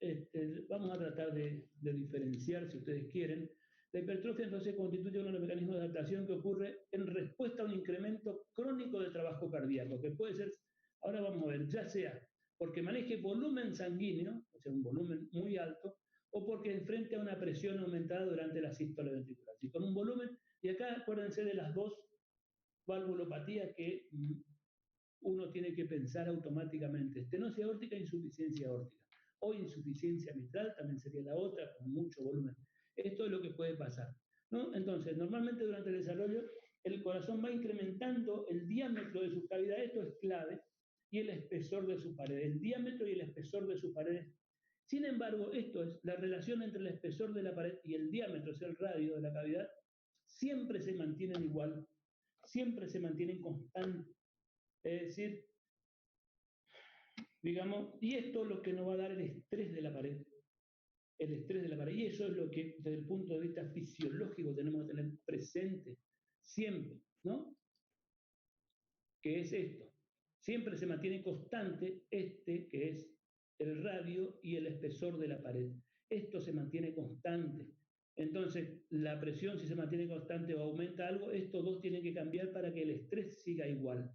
vamos a tratar de diferenciar, si ustedes quieren. La hipertrofia entonces constituye uno de los mecanismos de adaptación que ocurre en respuesta a un incremento crónico de trabajo cardíaco, que puede ser, ahora vamos a ver, ya sea porque maneje volumen sanguíneo, o sea, un volumen muy alto, o porque enfrente a una presión aumentada durante la sístole ventricular. Y con un volumen, y acá acuérdense de las dos valvulopatía que uno tiene que pensar automáticamente: estenosis aórtica e insuficiencia aórtica, o insuficiencia mitral, también sería la otra, con mucho volumen. Esto es lo que puede pasar, ¿no? Entonces, normalmente durante el desarrollo, el corazón va incrementando el diámetro de su cavidad, esto es clave, y el espesor de su pared, el diámetro y el espesor de sus paredes. Sin embargo, esto es, la relación entre el espesor de la pared y el diámetro, o sea, el radio de la cavidad, siempre se mantienen igual, siempre se mantienen constantes. Es decir, digamos, y esto es lo que nos va a dar el estrés de la pared. El estrés de la pared. Y eso es lo que desde el punto de vista fisiológico tenemos que tener presente siempre, ¿no? Que es esto. Siempre se mantiene constante que es el radio y el espesor de la pared. Esto se mantiene constante. Entonces, la presión, si se mantiene constante o aumenta algo, estos dos tienen que cambiar para que el estrés siga igual,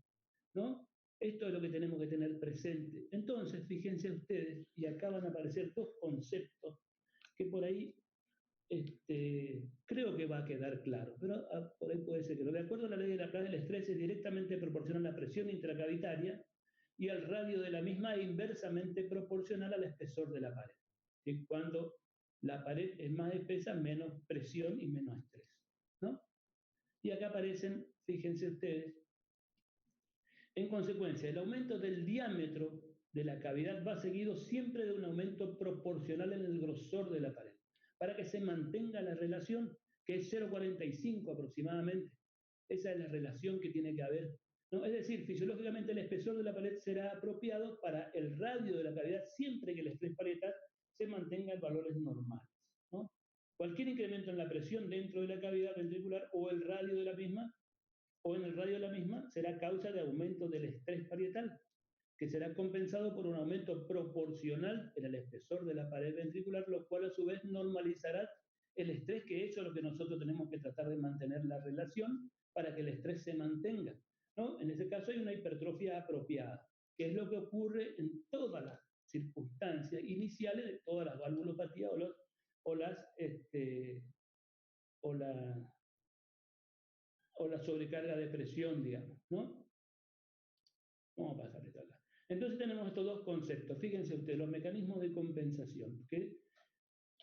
¿no? Esto es lo que tenemos que tener presente. Entonces, fíjense ustedes, y acá van a aparecer dos conceptos que por ahí creo que va a quedar claro, pero por ahí puede ser que no. De acuerdo a la ley de Laplace, el estrés es directamente proporcional a la presión intracavitaria y al radio de la misma, e inversamente proporcional al espesor de la pared. Y cuando la pared es más espesa, menos presión y menos estrés, ¿no? Y acá aparecen, fíjense ustedes, en consecuencia, el aumento del diámetro de la cavidad va seguido siempre de un aumento proporcional en el grosor de la pared, para que se mantenga la relación, que es 0,45 aproximadamente. Esa es la relación que tiene que haber, ¿no? Es decir, fisiológicamente el espesor de la pared será apropiado para el radio de la cavidad siempre que el estrés parietal se mantenga en valores normales, ¿no? Cualquier incremento en la presión dentro de la cavidad ventricular o el radio de la misma, o en el radio de la misma, será causa de aumento del estrés parietal, que será compensado por un aumento proporcional en el espesor de la pared ventricular, lo cual a su vez normalizará el estrés, que eso es lo que nosotros tenemos que tratar de mantener la relación para que el estrés se mantenga, ¿no? En ese caso hay una hipertrofia apropiada, que es lo que ocurre en todas las circunstancias iniciales de todas las valvulopatías o la sobrecarga de presión, digamos, ¿no? Vamos a pasar esto acá. Entonces tenemos estos dos conceptos. Fíjense ustedes, los mecanismos de compensación, que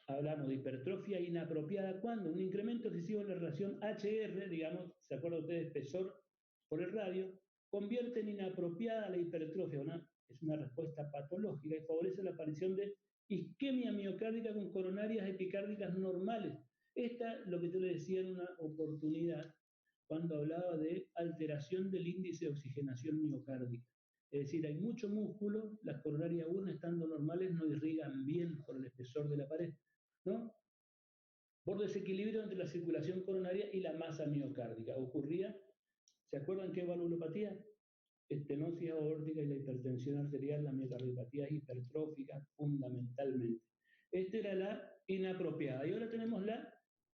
hablamos de hipertrofia inapropiada cuando un incremento excesivo en la relación HR, digamos, ¿se acuerdan ustedes? Espesor por el radio, convierten inapropiada la hipertrofia, es una respuesta patológica y favorece la aparición de isquemia miocárdica con coronarias epicárdicas normales. Esta, lo que yo le decía en una oportunidad, cuando hablaba de alteración del índice de oxigenación miocárdica. Es decir, hay mucho músculo, las coronarias aún estando normales no irrigan bien por el espesor de la pared, ¿no? Por desequilibrio entre la circulación coronaria y la masa miocárdica. Ocurría, ¿se acuerdan qué valvulopatía? Estenosis aórtica y la hipertensión arterial, la miocardiopatía hipertrófica fundamentalmente. Esta era la inapropiada y ahora tenemos la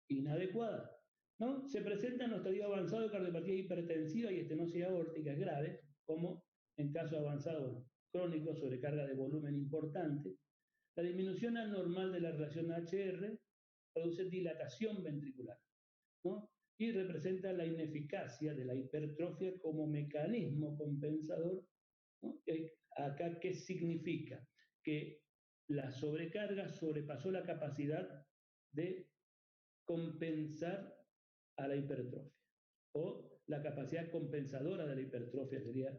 inadecuada, ¿no? Se presenta en los estadios avanzados de cardiopatía hipertensiva y estenosis aórtica grave, como en caso avanzado crónico, sobrecarga de volumen importante. La disminución anormal de la relación HR produce dilatación ventricular, ¿no? Y representa la ineficacia de la hipertrofia como mecanismo compensador, ¿no? Acá, ¿qué significa? Que la sobrecarga sobrepasó la capacidad de compensar a la hipertrofia, o la capacidad compensadora de la hipertrofia sería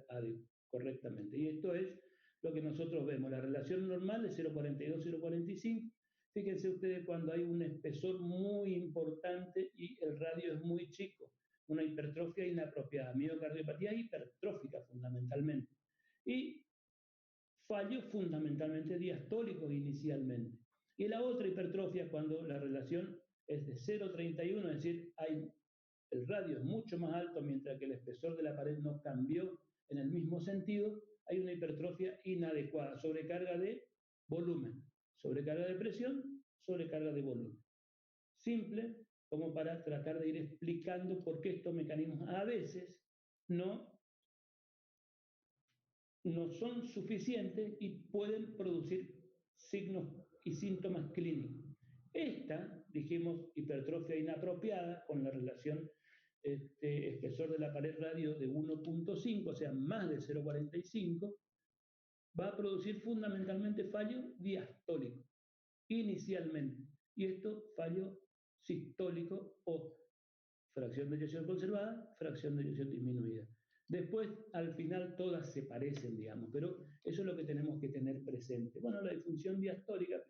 correctamente. Y esto es lo que nosotros vemos, la relación normal de 0,42-0,45. Fíjense ustedes cuando hay un espesor muy importante y el radio es muy chico, una hipertrofia inapropiada, miocardiopatía hipertrófica fundamentalmente. Y fallos fundamentalmente diastólicos inicialmente. Y la otra hipertrofia cuando la relación es de 0,31, es decir, el radio es mucho más alto mientras que el espesor de la pared no cambió en el mismo sentido, hay una hipertrofia inadecuada, sobrecarga de volumen, sobrecarga de presión, sobrecarga de volumen. Simple como para tratar de ir explicando por qué estos mecanismos a veces no son suficientes y pueden producir signos y síntomas clínicos. Esta, dijimos, hipertrofia inapropiada con la relación espesor de la pared radio de 1,5, o sea, más de 0,45, va a producir fundamentalmente fallo diastólico, inicialmente. Y esto, fallo sistólico o fracción de eyección conservada, fracción de eyección disminuida. Después, al final, todas se parecen, digamos, pero eso es lo que tenemos que tener presente. Bueno, la disfunción diastólica,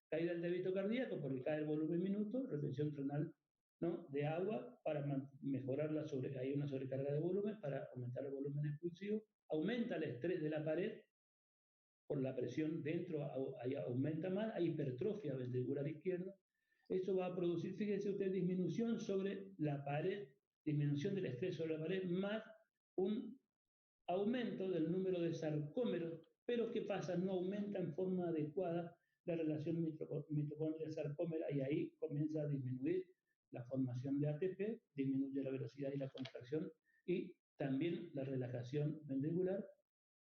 caída del débito cardíaco porque cae el volumen minuto, retención renal, ¿no?, de agua para mejorar hay una sobrecarga de volumen para aumentar el volumen expulsivo, aumenta el estrés de la pared por la presión dentro, aumenta más, hay hipertrofia ventricular izquierda. Eso va a producir, fíjense usted, disminución sobre la pared, disminución del estrés sobre la pared, más un aumento del número de sarcómeros, pero ¿qué pasa? No aumenta en forma adecuada la relación mitocondria-sarcómera y ahí comienza a disminuir la formación de ATP, disminuye la velocidad y la contracción y también la relajación ventricular,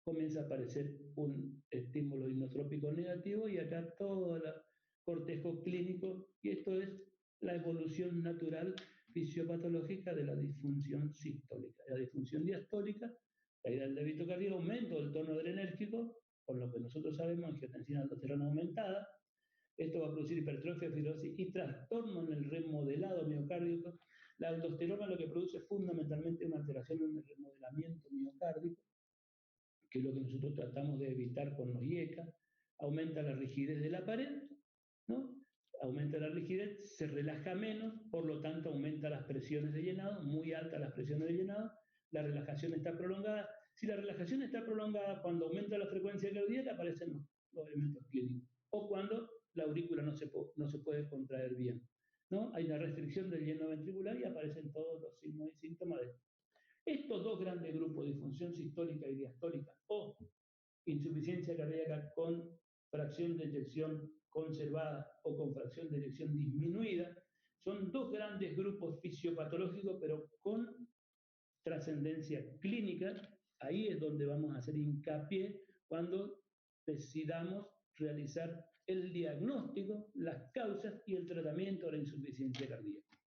comienza a aparecer un estímulo inotrópico negativo y acá todo el cortejo clínico, y esto es la evolución natural fisiopatológica de la disfunción sistólica. La disfunción diastólica, caída del débito cardíaco, aumento del tono adrenérgico, con lo que nosotros sabemos, angiotensina aldosterona aumentada. Esto va a producir hipertrofia, fibrosis y trastorno en el remodelado miocárdico. La aldosterona lo que produce es fundamentalmente una alteración en el remodelamiento miocárdico, que es lo que nosotros tratamos de evitar con los IECA. Aumenta la rigidez de la pared, ¿no? Aumenta la rigidez, se relaja menos, por lo tanto aumenta las presiones de llenado, muy altas las presiones de llenado, la relajación está prolongada. Si la relajación está prolongada, cuando aumenta la frecuencia cardíaca aparecen los elementos clínicos, o cuando la aurícula no se puede contraer bien, ¿no? Hay una restricción del lleno ventricular y aparecen todos los signos y síntomas de estos dos grandes grupos, disfunción sistólica y diastólica, o insuficiencia cardíaca con fracción de eyección conservada o con fracción de eyección disminuida, son dos grandes grupos fisiopatológicos, pero con trascendencia clínica. Ahí es donde vamos a hacer hincapié cuando decidamos realizar el diagnóstico, las causas y el tratamiento de la insuficiencia cardíaca.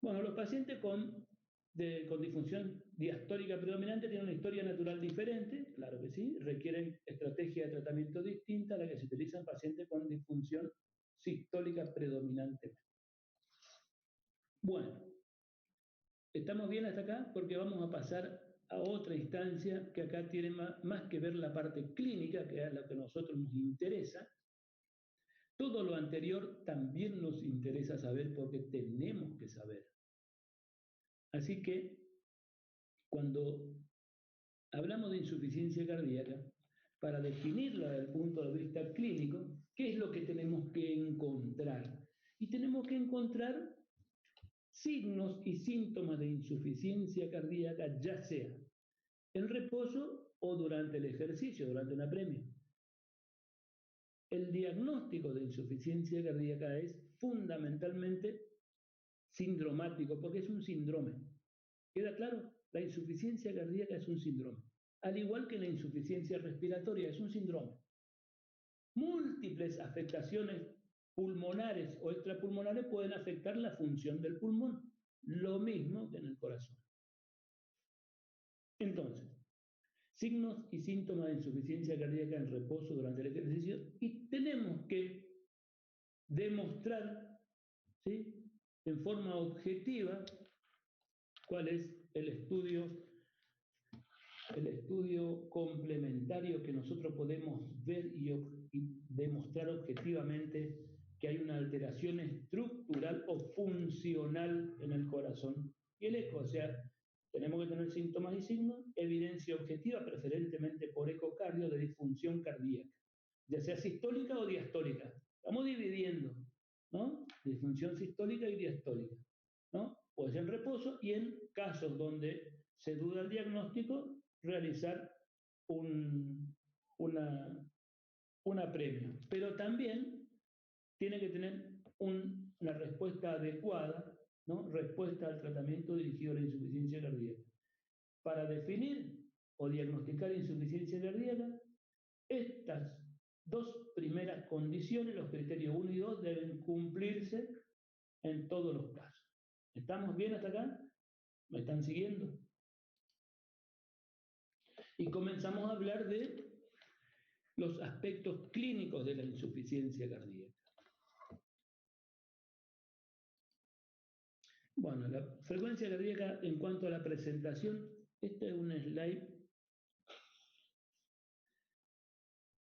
Bueno, los pacientes con disfunción diastólica predominante tienen una historia natural diferente, claro que sí, requieren estrategia de tratamiento distinta a la que se utiliza en pacientes con disfunción sistólica predominante. Bueno, ¿Estamos bien hasta acá? Porque vamos a pasar a otra instancia que acá tiene más que ver la parte clínica, que es la que a nosotros nos interesa. Todo lo anterior también nos interesa saber porque tenemos que saber. Así que cuando hablamos de insuficiencia cardíaca, para definirla desde el punto de vista clínico, ¿qué es lo que tenemos que encontrar? Y tenemos que encontrar signos y síntomas de insuficiencia cardíaca, ya sea en reposo o durante el ejercicio, durante una apremio. El diagnóstico de insuficiencia cardíaca es fundamentalmente sindromático, porque es un síndrome. ¿Queda claro? La insuficiencia cardíaca es un síndrome. Al igual que la insuficiencia respiratoria, es un síndrome. Múltiples afectaciones pulmonares o extrapulmonares pueden afectar la función del pulmón, lo mismo que en el corazón. Entonces, signos y síntomas de insuficiencia cardíaca en reposo durante el ejercicio, y tenemos que demostrar, ¿sí?, en forma objetiva cuál es el estudio complementario que nosotros podemos ver y demostrar objetivamente que hay una alteración estructural o funcional en el corazón y el eco. O sea, tenemos que tener síntomas y signos, evidencia objetiva, preferentemente por ecocardio, de disfunción cardíaca, ya sea sistólica o diastólica. Estamos dividiendo, ¿no?, disfunción sistólica y diastólica, ¿no? Puede ser en reposo y en casos donde se duda el diagnóstico, realizar una apremio. Pero también tiene que tener una respuesta adecuada, ¿no?, respuesta al tratamiento dirigido a la insuficiencia cardíaca. Para definir o diagnosticar insuficiencia cardíaca, estas dos primeras condiciones, los criterios 1 y 2, deben cumplirse en todos los casos. ¿Estamos bien hasta acá? ¿Me están siguiendo? Y comenzamos a hablar de los aspectos clínicos de la insuficiencia cardíaca. Bueno, la frecuencia cardíaca en cuanto a la presentación, este es un slide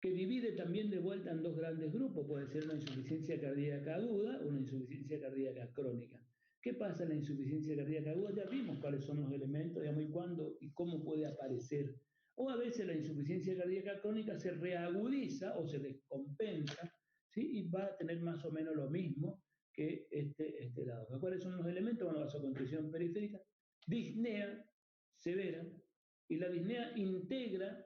que divide también de vuelta en dos grandes grupos. Puede ser una insuficiencia cardíaca aguda o una insuficiencia cardíaca crónica. ¿Qué pasa en la insuficiencia cardíaca aguda? Ya vimos cuáles son los elementos, digamos, y cuándo y cómo puede aparecer. O a veces la insuficiencia cardíaca crónica se reagudiza o se descompensa, ¿sí?, y va a tener más o menos lo mismo que este lado. ¿Cuáles son los elementos? Bueno, vasoconstricción periférica, disnea severa, y la disnea integra.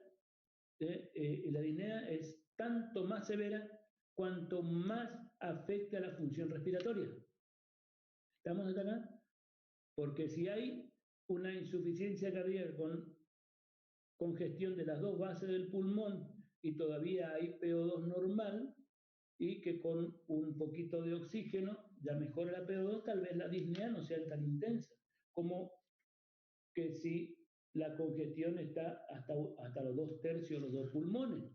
La disnea es tanto más severa cuanto más afecta a la función respiratoria. ¿Estamos hasta acá? Porque si hay una insuficiencia cardíaca con congestión de las dos bases del pulmón y todavía hay PO2 normal, y que con un poquito de oxígeno ya mejora la PO2, tal vez la disnea no sea tan intensa como que si la congestión está hasta los 2/3 los dos pulmones.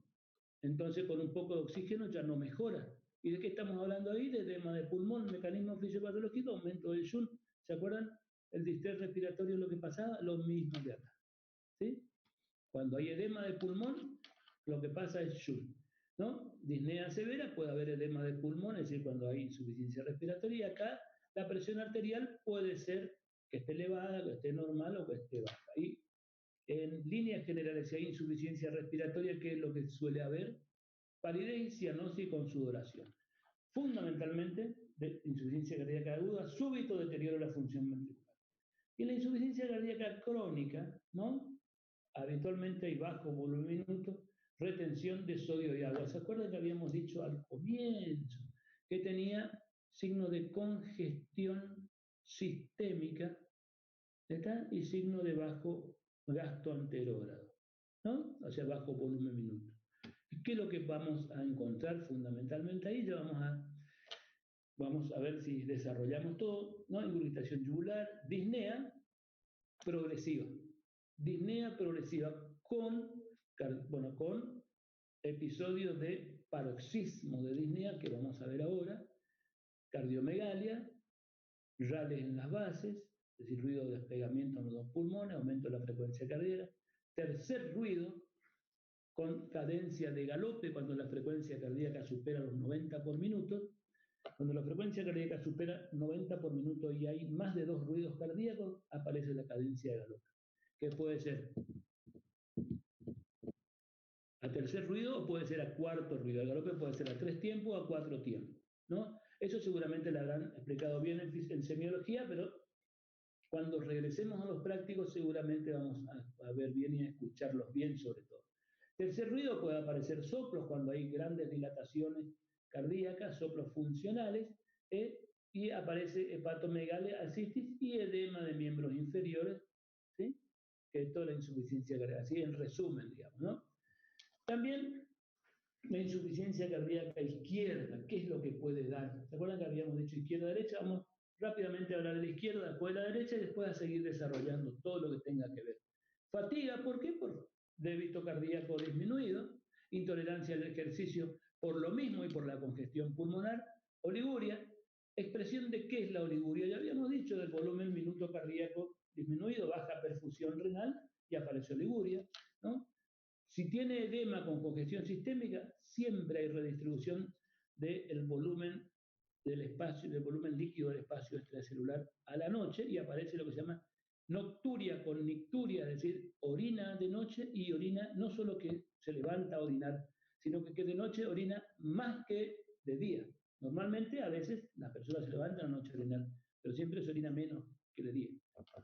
Entonces, con un poco de oxígeno ya no mejora. ¿Y de qué estamos hablando ahí? De edema de pulmón, mecanismo fisiopatológico, aumento del Joule. ¿Se acuerdan? El distrés respiratorio, lo que pasaba, lo mismo de acá. ¿Sí? Cuando hay edema de pulmón, lo que pasa es Joule, ¿no? Disnea severa, puede haber edema de pulmón, es decir, cuando hay insuficiencia respiratoria. Acá la presión arterial puede ser que esté elevada, que esté normal o que esté baja. Y en líneas generales, si hay insuficiencia respiratoria, ¿qué es lo que suele haber? Palidez y cianosis con sudoración. Fundamentalmente, de insuficiencia cardíaca aguda, súbito deterioro de la función ventricular. Y en la insuficiencia cardíaca crónica, ¿no?, habitualmente hay bajo volumen minuto, retención de sodio y agua. ¿Se acuerdan que habíamos dicho al comienzo que tenía signo de congestión sistémica, ¿está?, y signo de bajo gasto anterógrado, ¿no? O sea, bajo volumen minuto. ¿Qué es lo que vamos a encontrar fundamentalmente ahí? Ya vamos a ver si desarrollamos todo, ¿no? Ingurgitación yugular, disnea progresiva. Disnea progresiva con episodios de paroxismo de disnea, que vamos a ver ahora, cardiomegalia, rales en las bases, es decir, ruido de despegamiento en los dos pulmones, aumento de la frecuencia cardíaca. Tercer ruido, con cadencia de galope, cuando la frecuencia cardíaca supera los 90 por minuto. Cuando la frecuencia cardíaca supera 90 por minuto y hay más de 2 ruidos cardíacos, aparece la cadencia de galope, que puede ser a tercer ruido o puede ser a cuarto ruido. El galope puede ser a 3 tiempos o a 4 tiempos, ¿no? Eso seguramente lo habrán explicado bien en semiología, pero cuando regresemos a los prácticos seguramente vamos a ver bien y a escucharlos bien sobre todo. Tercer ruido puede aparecer soplos cuando hay grandes dilataciones cardíacas, soplos funcionales, y aparece hepatomegalia, ascitis y edema de miembros inferiores, ¿sí? Que es toda la insuficiencia cardíaca, así en resumen, digamos, ¿no? También la insuficiencia cardíaca izquierda, ¿qué es lo que puede dar? ¿Se acuerdan que habíamos dicho izquierda-derecha? Vamos rápidamente a hablar de la izquierda, después de la derecha y después a seguir desarrollando todo lo que tenga que ver. Fatiga, ¿por qué? Por débito cardíaco disminuido, intolerancia al ejercicio por lo mismo y por la congestión pulmonar, oliguria, expresión de qué es la oliguria, ya habíamos dicho del volumen minuto cardíaco disminuido, baja perfusión renal y aparece oliguria, ¿no? Si tiene edema con congestión sistémica, siempre hay redistribución del volumen del espacio, del volumen líquido del espacio extracelular a la noche y aparece lo que se llama nocturia con nicturia, es decir, orina de noche y orina no solo que se levanta a orinar, sino que de noche orina más que de día. Normalmente, a veces, las personas se levantan a la noche a orinar, pero siempre se orina menos que de día.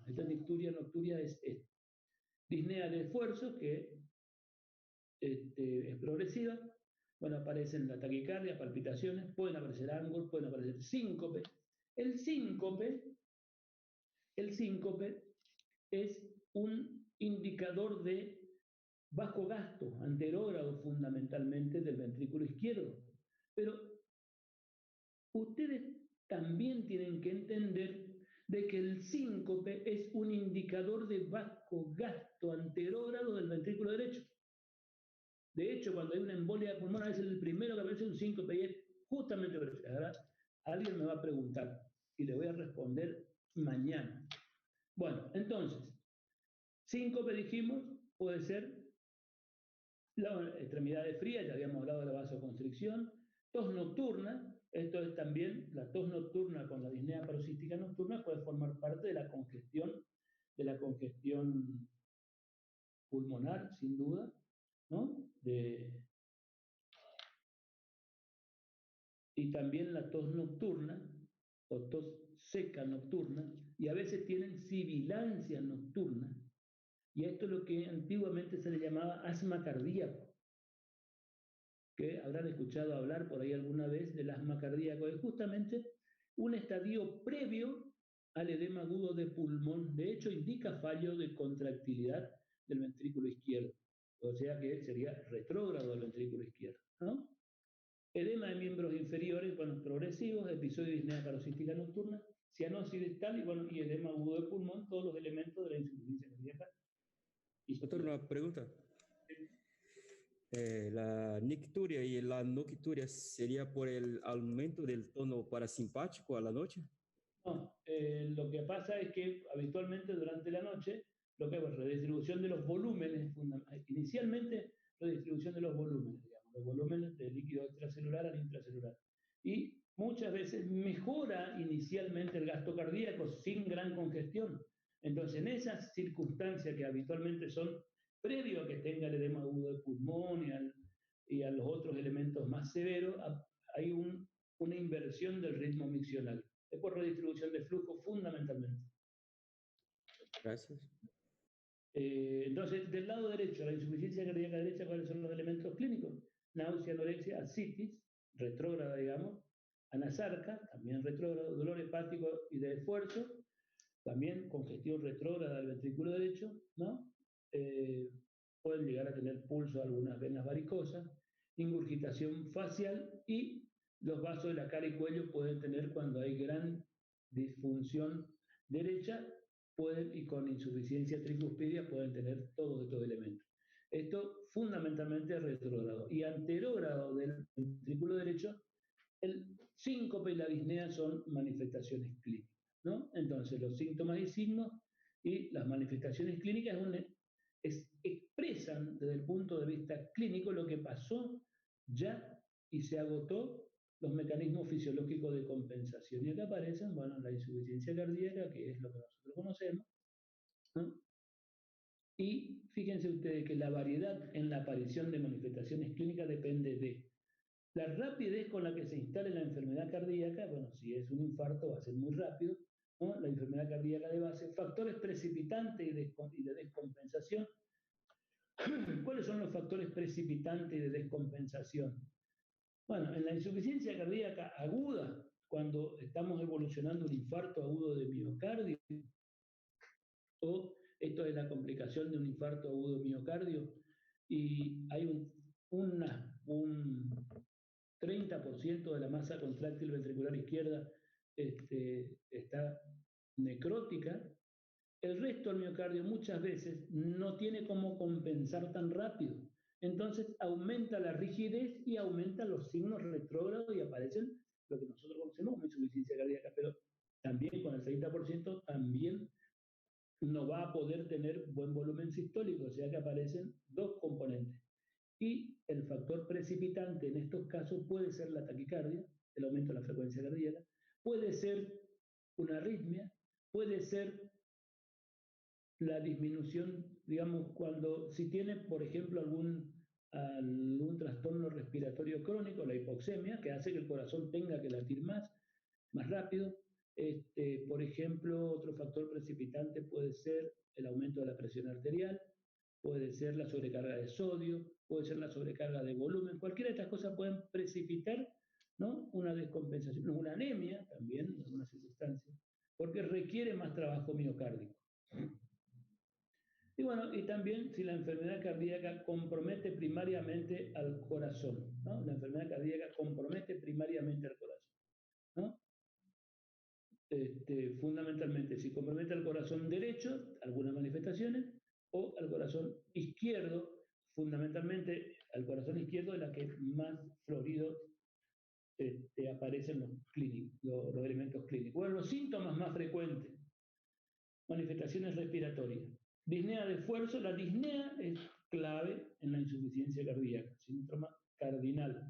Esta nicturia, nocturia es disnea de esfuerzo, que es progresiva. Bueno, aparecen la taquicardia, palpitaciones, pueden aparecer ángulos, pueden aparecer síncope. El síncope es un indicador de bajo gasto, anterógrado fundamentalmente del ventrículo izquierdo. Pero ustedes también tienen que entender de que el síncope es un indicador de bajo gasto anterógrado del ventrículo derecho. De hecho, cuando hay una embolia pulmonar, es el primero que aparece un síncope y es justamente por eso. Ahora alguien me va a preguntar y le voy a responder mañana. Bueno, entonces, síncope dijimos, puede ser la extremidad fría, ya habíamos hablado de la vasoconstricción, tos nocturna, esto es también la tos nocturna con la disnea paroxística nocturna puede formar parte de la congestión pulmonar, sin duda, ¿no? Y también la tos nocturna o tos seca nocturna, y a veces tienen sibilancia nocturna, y esto es lo que antiguamente se le llamaba asma cardíaco, que habrán escuchado hablar por ahí alguna vez del asma cardíaco, es justamente un estadio previo al edema agudo de pulmón. De hecho, indica fallo de contractilidad del ventrículo izquierdo, o sea que sería retrógrado del ventrículo izquierdo, ¿no? Edema de miembros inferiores, bueno, progresivos, episodio de disnea paroxística nocturna, cianosis distal y edema agudo de pulmón, todos los elementos de la insuficiencia cardíaca. Doctor, una pregunta. La nicturia y la nocturia sería por el aumento del tono parasimpático a la noche. No, lo que pasa es que habitualmente durante la noche, lo que es redistribución de los volúmenes, inicialmente redistribución de los volúmenes, digamos, los volúmenes de líquido extracelular al intracelular. Y muchas veces mejora inicialmente el gasto cardíaco sin gran congestión. Entonces, en esas circunstancias que habitualmente son previo a que tenga el edema agudo de pulmón y a los otros elementos más severos, hay una inversión del ritmo miccional. Es por redistribución de flujo fundamentalmente. Gracias. Entonces, del lado derecho, la insuficiencia cardíaca derecha, ¿cuáles son los elementos clínicos? Náusea, anorexia, ascitis, retrógrada, digamos, anasarca, también retrógrado, dolor hepático y de esfuerzo, también congestión retrógrada del ventrículo derecho, ¿no? Pueden llegar a tener pulso algunas venas varicosas, ingurgitación facial y los vasos de la cara y cuello pueden tener cuando hay gran disfunción derecha y con insuficiencia tricuspidia pueden tener todos estos elementos. Esto fundamentalmente es retrógrado. Y anterógrado del ventrículo derecho, el síncope y la disnea son manifestaciones clínicas. ¿no? Entonces, los síntomas y signos y las manifestaciones clínicas expresan desde el punto de vista clínico lo que pasó ya y se agotó los mecanismos fisiológicos de compensación. Y acá aparecen, bueno, la insuficiencia cardíaca, que es lo que nosotros conocemos, ¿no? Y fíjense ustedes que la variedad en la aparición de manifestaciones clínicas depende de la rapidez con la que se instale la enfermedad cardíaca. Bueno, si es un infarto va a ser muy rápido, ¿no? La enfermedad cardíaca de base, factores precipitantes y de descompensación. ¿Cuáles son los factores precipitantes y de descompensación? Bueno, en la insuficiencia cardíaca aguda, cuando estamos evolucionando un infarto agudo de miocardio, o esto es la complicación de un infarto agudo de miocardio, y hay un 30% de la masa contráctil ventricular izquierda está necrótica, el resto del miocardio muchas veces no tiene cómo compensar tan rápido. Entonces aumenta la rigidez y aumentan los signos retrógrados y aparecen lo que nosotros conocemos como insuficiencia cardíaca, pero también con el 30% también no va a poder tener buen volumen sistólico, o sea que aparecen dos componentes. Y el factor precipitante en estos casos puede ser la taquicardia, el aumento de la frecuencia cardíaca, puede ser una arritmia, puede ser la disminución, digamos, si tiene, por ejemplo, algún trastorno respiratorio crónico, la hipoxemia, que hace que el corazón tenga que latir más rápido. Por ejemplo, otro factor precipitante puede ser el aumento de la presión arterial, puede ser la sobrecarga de sodio, puede ser la sobrecarga de volumen. Cualquiera de estas cosas pueden precipitar, ¿no?, una descompensación, una anemia también, en algunas circunstancias, porque requiere más trabajo miocárdico. Y bueno, y también si la enfermedad cardíaca compromete primariamente al corazón, ¿no? La enfermedad cardíaca compromete primariamente al corazón, ¿no? Fundamentalmente, si compromete al corazón derecho, algunas manifestaciones, o al corazón izquierdo, fundamentalmente al corazón izquierdo, de la que más florido aparecen los elementos clínicos. Bueno, los síntomas más frecuentes, manifestaciones respiratorias. Disnea de esfuerzo, la disnea es clave en la insuficiencia cardíaca, síntoma cardinal.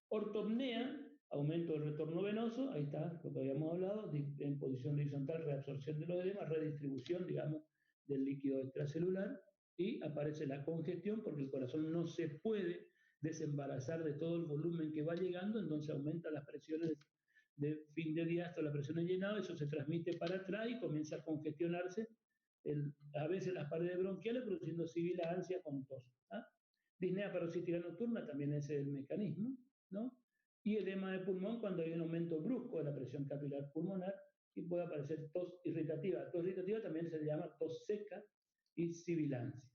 Ortopnea, aumento del retorno venoso, ahí está lo que habíamos hablado, en posición horizontal, reabsorción de los edemas, redistribución, digamos, del líquido extracelular, y aparece la congestión porque el corazón no se puede desembarazar de todo el volumen que va llegando, entonces aumenta las presiones de fin de diástole, la presión de llenado, eso se transmite para atrás y comienza a congestionarse a veces las paredes bronquiales, produciendo sibilancia con tos. ¿Ah? Disnea parosítica nocturna también es el mecanismo, ¿no? Y edema de pulmón cuando hay un aumento brusco de la presión capilar pulmonar y puede aparecer tos irritativa. Tos irritativa también se le llama tos seca y sibilancia.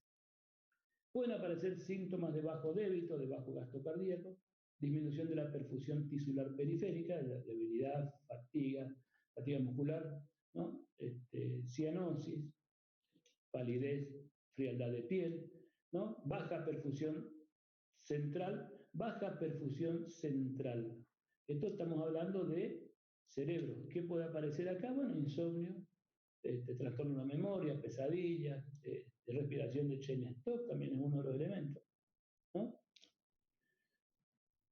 Pueden aparecer síntomas de bajo débito, de bajo gasto cardíaco, disminución de la perfusión tisular periférica, debilidad, fatiga muscular, ¿no? Cianosis, palidez, frialdad de piel, ¿no? Baja perfusión central. Esto estamos hablando de cerebro. ¿Qué puede aparecer acá? Bueno, insomnio, trastorno de la memoria, pesadillas, de respiración de Cheyne-Stokes también es uno de los elementos, ¿no?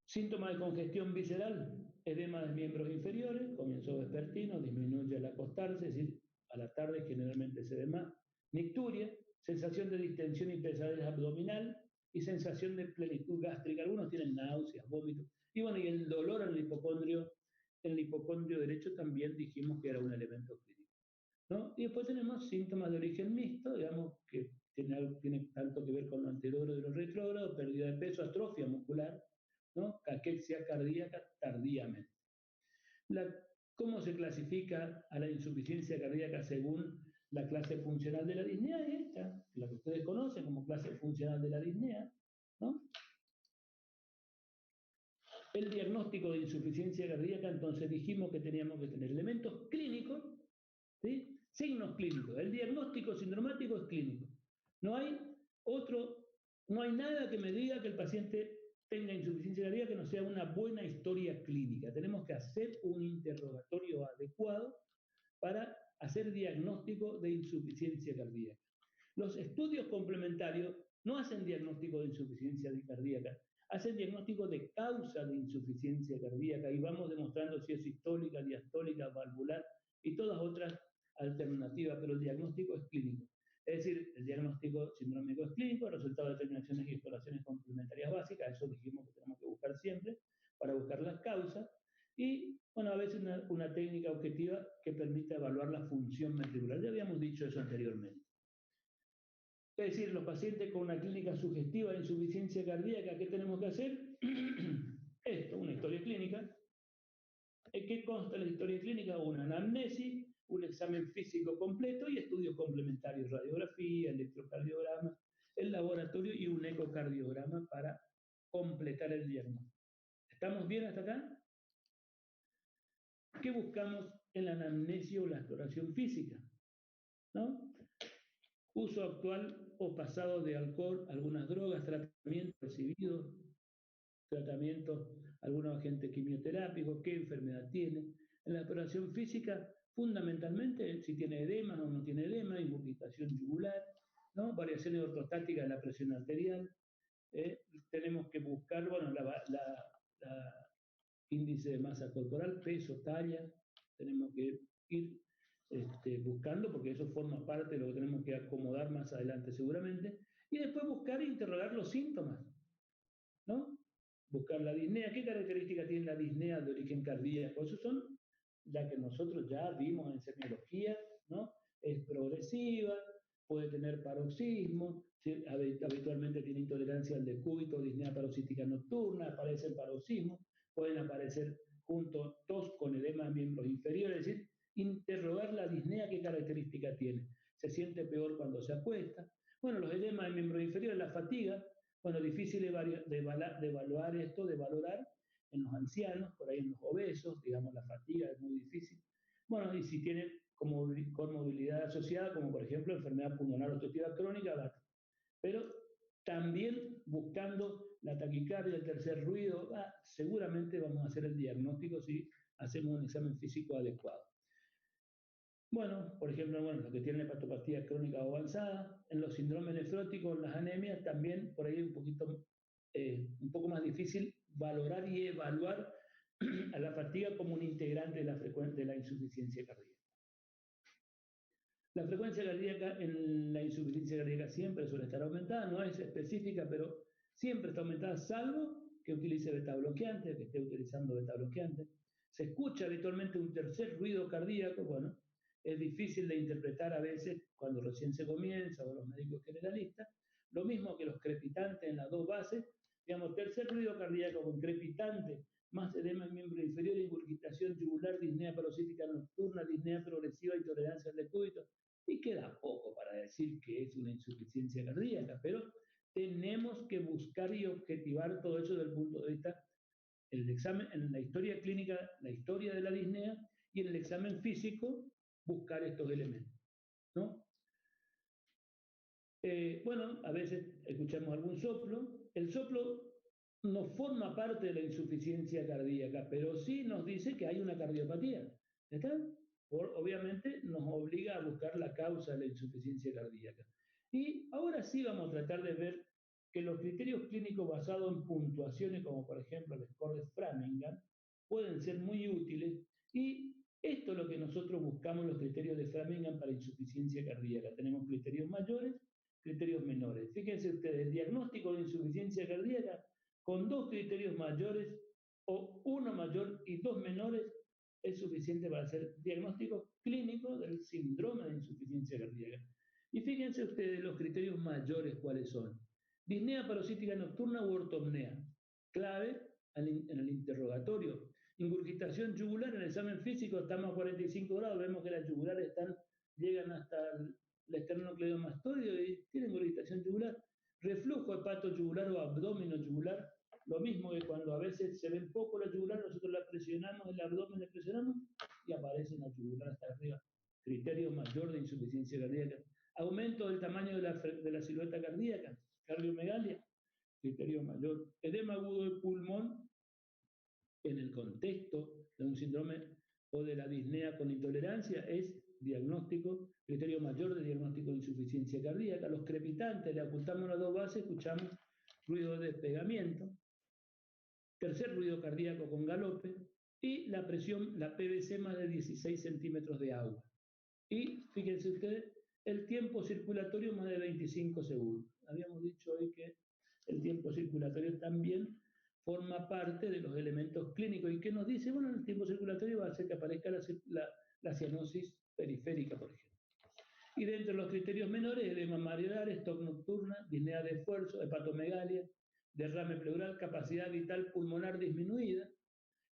Síntomas de congestión visceral, edema de miembros inferiores, comienzo vespertino, disminuye al acostarse, es decir, a la tarde generalmente se ve más. Nicturia, sensación de distensión y pesadez abdominal y sensación de plenitud gástrica. Algunos tienen náuseas, vómitos. Y bueno, y el dolor en el hipocondrio derecho también dijimos que era un elemento clínico, ¿no? Y después tenemos síntomas de origen mixto, digamos, que tiene tanto que ver con lo anterógrado y lo retrógrado, pérdida de peso, atrofia muscular, ¿no? Caquexia cardíaca tardíamente. ¿Cómo se clasifica a la insuficiencia cardíaca según la clase funcional de la disnea? Esta, la que ustedes conocen como clase funcional de la disnea, ¿no? El diagnóstico de insuficiencia cardíaca, entonces dijimos que teníamos que tener elementos clínicos, ¿sí? Signos clínicos. El diagnóstico sindromático es clínico. No hay nada que me diga que el paciente tenga insuficiencia cardíaca que no sea una buena historia clínica. Tenemos que hacer un interrogatorio adecuado para hacer diagnóstico de insuficiencia cardíaca. Los estudios complementarios no hacen diagnóstico de insuficiencia cardíaca, hacen diagnóstico de causa de insuficiencia cardíaca y vamos demostrando si es sistólica, diastólica, valvular y todas otras alternativas, pero el diagnóstico es clínico. Es decir, el diagnóstico sindrómico es clínico, el resultado de determinaciones y exploraciones complementarias básicas, eso dijimos que tenemos que buscar siempre para buscar las causas, y bueno, a veces una técnica objetiva que permita evaluar la función ventricular. Ya habíamos dicho eso anteriormente. Es decir, los pacientes con una clínica sugestiva de insuficiencia cardíaca, ¿qué tenemos que hacer? Esto, una historia clínica. ¿En qué consta la historia clínica? Una anamnesis, un examen físico completo y estudios complementarios, radiografía, electrocardiograma, el laboratorio y un ecocardiograma para completar el diagnóstico. ¿Estamos bien hasta acá? ¿Qué buscamos en la anamnesia o la exploración física? ¿No? Uso actual o pasado de alcohol, algunas drogas, tratamientos recibidos, tratamientos, algunos agentes quimioterápicos, qué enfermedad tiene. En la exploración física, fundamentalmente, si tiene edema o no tiene edema, inmovilización yugular, ¿no? Variaciones ortostáticas de la presión arterial. Tenemos que buscar, bueno, la índice de masa corporal, peso, talla, tenemos que ir buscando, porque eso forma parte de lo que tenemos que acomodar más adelante seguramente, y después buscar e interrogar los síntomas, ¿no? Buscar la disnea. ¿Qué características tiene la disnea de origen cardíaco? Esos son la que nosotros ya vimos en semiología, ¿no? Es progresiva, puede tener paroxismo, habitualmente tiene intolerancia al decúbito, disnea paroxística nocturna, aparece el paroxismo, pueden aparecer juntos tos con edema de miembros inferiores, es decir, interrogar la disnea, qué característica tiene. Se siente peor cuando se acuesta. Bueno, los edemas de miembros inferiores, la fatiga, bueno, difícil de evaluar esto, de valorar en los ancianos, por ahí en los obesos, digamos, la fatiga es muy difícil. Bueno, y si tienen comorbilidad asociada, como por ejemplo enfermedad pulmonar obstructiva crónica, pero también buscando la taquicardia, el tercer ruido, seguramente vamos a hacer el diagnóstico si hacemos un examen físico adecuado. Bueno, por ejemplo, los que tienen hepatopatía crónica o avanzada, en los síndromes nefróticos, las anemias, también por ahí un poco más difícil valorar y evaluar a la fatiga como un integrante de la insuficiencia cardíaca. La frecuencia cardíaca en la insuficiencia cardíaca siempre suele estar aumentada, no es específica, pero siempre está aumentada, salvo que utilice beta bloqueante, que esté utilizando beta bloqueante. Se escucha habitualmente un tercer ruido cardíaco, bueno, es difícil de interpretar a veces cuando recién se comienza, o los médicos generalistas. Lo mismo que los crepitantes en las dos bases, digamos, tercer ruido cardíaco con crepitante, más edema en miembro inferior, ingurgitación yugular, disnea paroxística nocturna, disnea progresiva, intolerancia al decúbito. Y queda poco para decir que es una insuficiencia cardíaca, pero tenemos que buscar y objetivar todo eso desde el punto de vista del examen, en la historia clínica, la historia de la disnea, y en el examen físico, buscar estos elementos, ¿no? Bueno, a veces escuchamos algún soplo. El soplo no forma parte de la insuficiencia cardíaca, pero sí nos dice que hay una cardiopatía. ¿Está? Obviamente nos obliga a buscar la causa de la insuficiencia cardíaca. Y ahora sí vamos a tratar de ver que los criterios clínicos basados en puntuaciones, como por ejemplo el score de Framingham, pueden ser muy útiles, y esto es lo que nosotros buscamos, los criterios de Framingham para insuficiencia cardíaca. Tenemos criterios mayores, criterios menores. Fíjense ustedes, el diagnóstico de insuficiencia cardíaca con 2 criterios mayores o 1 mayor y 2 menores es suficiente para hacer diagnóstico clínico del síndrome de insuficiencia cardíaca. Y fíjense ustedes los criterios mayores cuáles son. Disnea paroxística nocturna u ortopnea. Clave en el interrogatorio. Ingurgitación yugular, en el examen físico estamos a 45 grados, vemos que las yugulares llegan hasta el esternocleidomastoideo y tienen ingurgitación yugular. Reflujo hepato yugular o abdomino yugular, lo mismo que cuando a veces se ven poco la yugular, nosotros la presionamos, el abdomen le presionamos y aparece la yugular hasta arriba. Criterio mayor de insuficiencia cardíaca. Aumento del tamaño de la silueta cardíaca, cardiomegalia, criterio mayor. Edema agudo del pulmón en el contexto de un síndrome o de la disnea con intolerancia es diagnóstico, criterio mayor de diagnóstico de insuficiencia cardíaca. Los crepitantes, le ocultamos las dos bases, escuchamos ruido de despegamiento. Tercer ruido cardíaco con galope. Y la presión, la PVC más de 16 centímetros de agua. Y fíjense ustedes, el tiempo circulatorio más de 25 segundos. Habíamos dicho hoy que el tiempo circulatorio también forma parte de los elementos clínicos. ¿Y qué nos dice? Bueno, el tiempo circulatorio va a hacer que aparezca la cianosis periférica, por ejemplo. Y dentro de los criterios menores, edema mareolar, stop nocturna, disnea de esfuerzo, hepatomegalia, derrame pleural, capacidad vital pulmonar disminuida.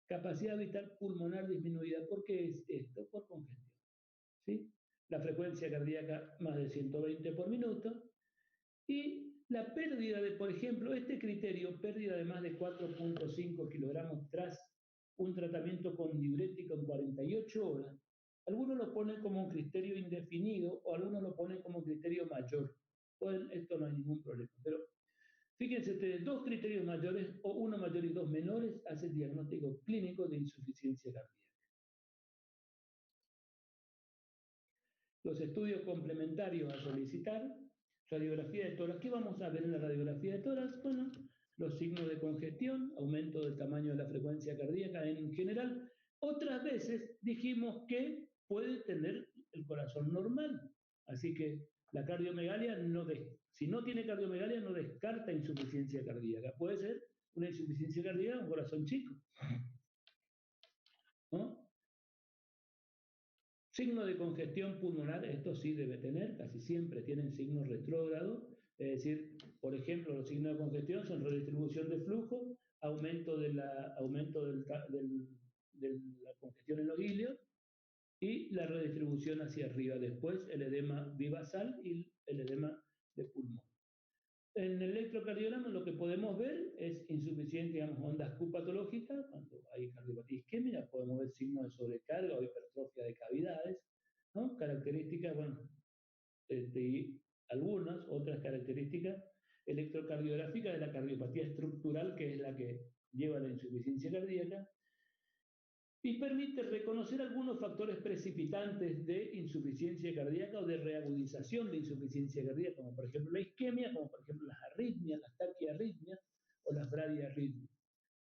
Capacidad vital pulmonar disminuida. ¿Por qué es esto? Por congestión. ¿Sí? La frecuencia cardíaca más de 120 por minuto. Y la pérdida de, por ejemplo, este criterio, pérdida de más de 4.5 kilogramos tras un tratamiento con diurético en 48 horas, algunos lo ponen como un criterio indefinido o algunos lo ponen como un criterio mayor. Pues esto no hay ningún problema. Pero fíjense ustedes, dos criterios mayores o uno mayor y dos menores hacen diagnóstico clínico de insuficiencia cardíaca. Los estudios complementarios a solicitar, radiografía de tórax. ¿Qué vamos a ver en la radiografía de tórax? Bueno, los signos de congestión, aumento del tamaño de la frecuencia cardíaca en general. Otras veces dijimos que puede tener el corazón normal. Así que la cardiomegalia si no tiene cardiomegalia no descarta insuficiencia cardíaca. Puede ser una insuficiencia cardíaca, un corazón chico, ¿no? Signo de congestión pulmonar, esto sí debe tener, casi siempre tienen signos retrógrados, es decir, por ejemplo, los signos de congestión son redistribución de flujo, aumento de la congestión en los hilios y la redistribución hacia arriba. Después el edema bivasal y el edema de pulmón. En el electrocardiograma lo que podemos ver es insuficiente, digamos, ondas Q patológicas, cuando hay cardiopatía isquémica, podemos ver signos de sobrecarga o hipertrofia de cavidades, ¿no? Características, bueno, y algunas otras características electrocardiográficas de la cardiopatía estructural, que es la que lleva a la insuficiencia cardíaca, y permite reconocer algunos factores precipitantes de insuficiencia cardíaca o de reagudización de insuficiencia cardíaca, como por ejemplo la isquemia, como por ejemplo las arritmias, las taquiarritmias o las bradiarritmias,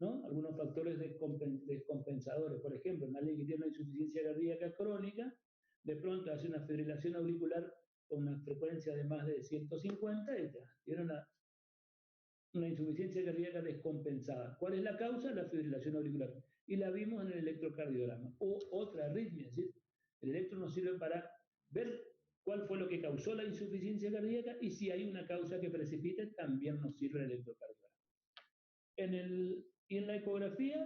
¿no? Algunos factores descompensadores, por ejemplo, en alguien que tiene una insuficiencia cardíaca crónica, de pronto hace una fibrilación auricular con una frecuencia de más de 150 y ya tiene una insuficiencia cardíaca descompensada. ¿Cuál es la causa? La fibrilación auricular. Y la vimos en el electrocardiograma. O otra arritmia, es decir, el electro nos sirve para ver cuál fue lo que causó la insuficiencia cardíaca y si hay una causa que precipite, también nos sirve el electrocardiograma. Y en la ecografía,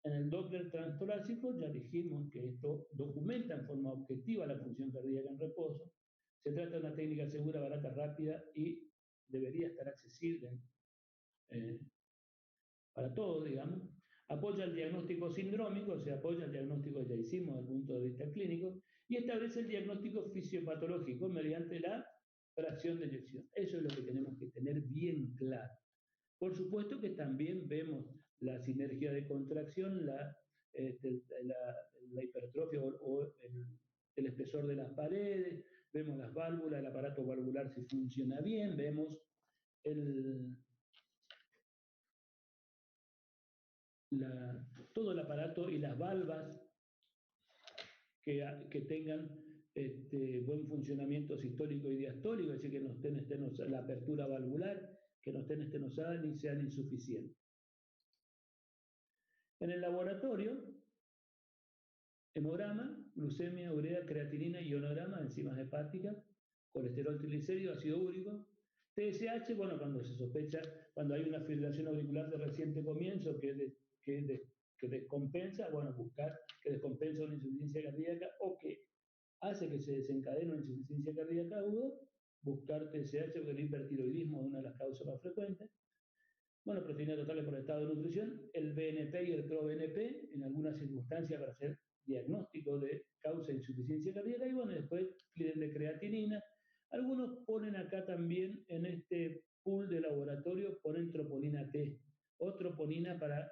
en el Doppler transtorácico, ya dijimos que esto documenta en forma objetiva la función cardíaca en reposo. Se trata de una técnica segura, barata, rápida y debería estar accesible para todos, digamos. Apoya el diagnóstico sindrómico, o sea, apoya el diagnóstico que ya hicimos desde el punto de vista clínico, y establece el diagnóstico fisiopatológico mediante la fracción de eyección. Eso es lo que tenemos que tener bien claro. Por supuesto que también vemos la sinergia de contracción, la hipertrofia o el espesor de las paredes, vemos las válvulas, el aparato valvular si funciona bien, vemos todo el aparato y las valvas que tengan buen funcionamiento sistólico y diastólico, es decir, que no estén la apertura valvular, que no estén estenosadas ni sean insuficientes. En el laboratorio, hemograma, glucemia, urea, creatinina, ionograma, enzimas hepáticas, colesterol triglicérido, ácido úrico, TSH, bueno, cuando se sospecha, cuando hay una fibrilación auricular de reciente comienzo que descompensa, bueno, buscar que descompensa una insuficiencia cardíaca o que hace que se desencadene una insuficiencia cardíaca aguda, buscar TSH, porque el hipertiroidismo es una de las causas más frecuentes. Bueno, proteínas totales por estado de nutrición, el BNP y el ProBNP, en algunas circunstancias para hacer diagnóstico de causa de insuficiencia cardíaca, y bueno, después de creatinina. Algunos ponen acá también en este pool de laboratorio, ponen troponina T, o troponina para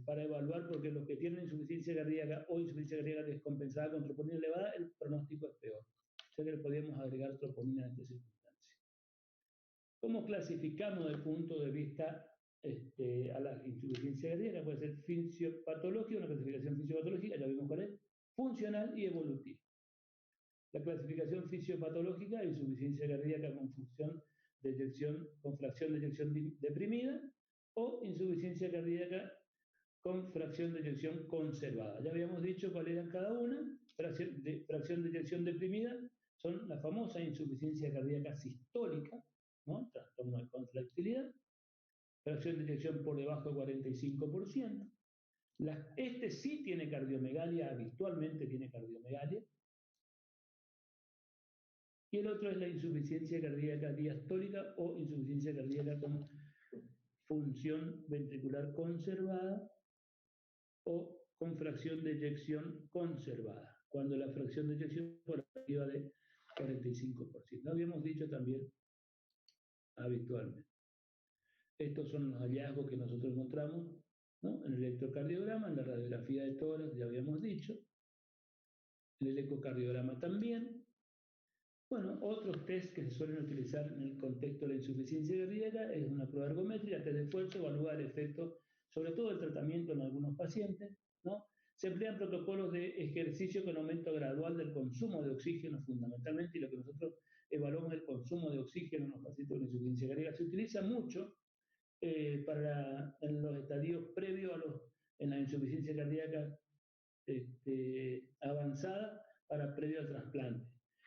para evaluar, porque los que tienen insuficiencia cardíaca o insuficiencia cardíaca descompensada con troponina elevada, el pronóstico es peor. O sea que le podríamos agregar troponina en esta circunstancia. ¿Cómo clasificamos desde el punto de vista a la insuficiencia cardíaca? Puede ser fisiopatológica, una clasificación fisiopatológica, ya vimos cuál es, funcional y evolutiva. La clasificación fisiopatológica, insuficiencia cardíaca con función de eyección, con fracción de eyección deprimida, o insuficiencia cardíaca con fracción de eyección conservada. Ya habíamos dicho cuál eran cada una. Fracción de eyección deprimida son la famosa insuficiencia cardíaca sistólica, ¿no? Trastorno de contractilidad. Fracción de eyección por debajo del 45%. Este sí tiene cardiomegalia, habitualmente tiene cardiomegalia. Y el otro es la insuficiencia cardíaca diastólica o insuficiencia cardíaca con función ventricular conservada o con fracción de eyección conservada, cuando la fracción de eyección por arriba de 45%. Lo habíamos dicho también habitualmente. Estos son los hallazgos que nosotros encontramos, ¿no? En el electrocardiograma, en la radiografía de tórax, ya habíamos dicho, en el ecocardiograma también. Bueno, otros test que se suelen utilizar en el contexto de la insuficiencia cardíaca es una prueba ergométrica, test de esfuerzo, evalúa el efecto, sobre todo el tratamiento en algunos pacientes, ¿no? Se emplean protocolos de ejercicio con aumento gradual del consumo de oxígeno fundamentalmente, y lo que nosotros evaluamos es el consumo de oxígeno en los pacientes con insuficiencia cardíaca. Se utiliza mucho en los estadios previos en la insuficiencia cardíaca avanzada previo al trasplante.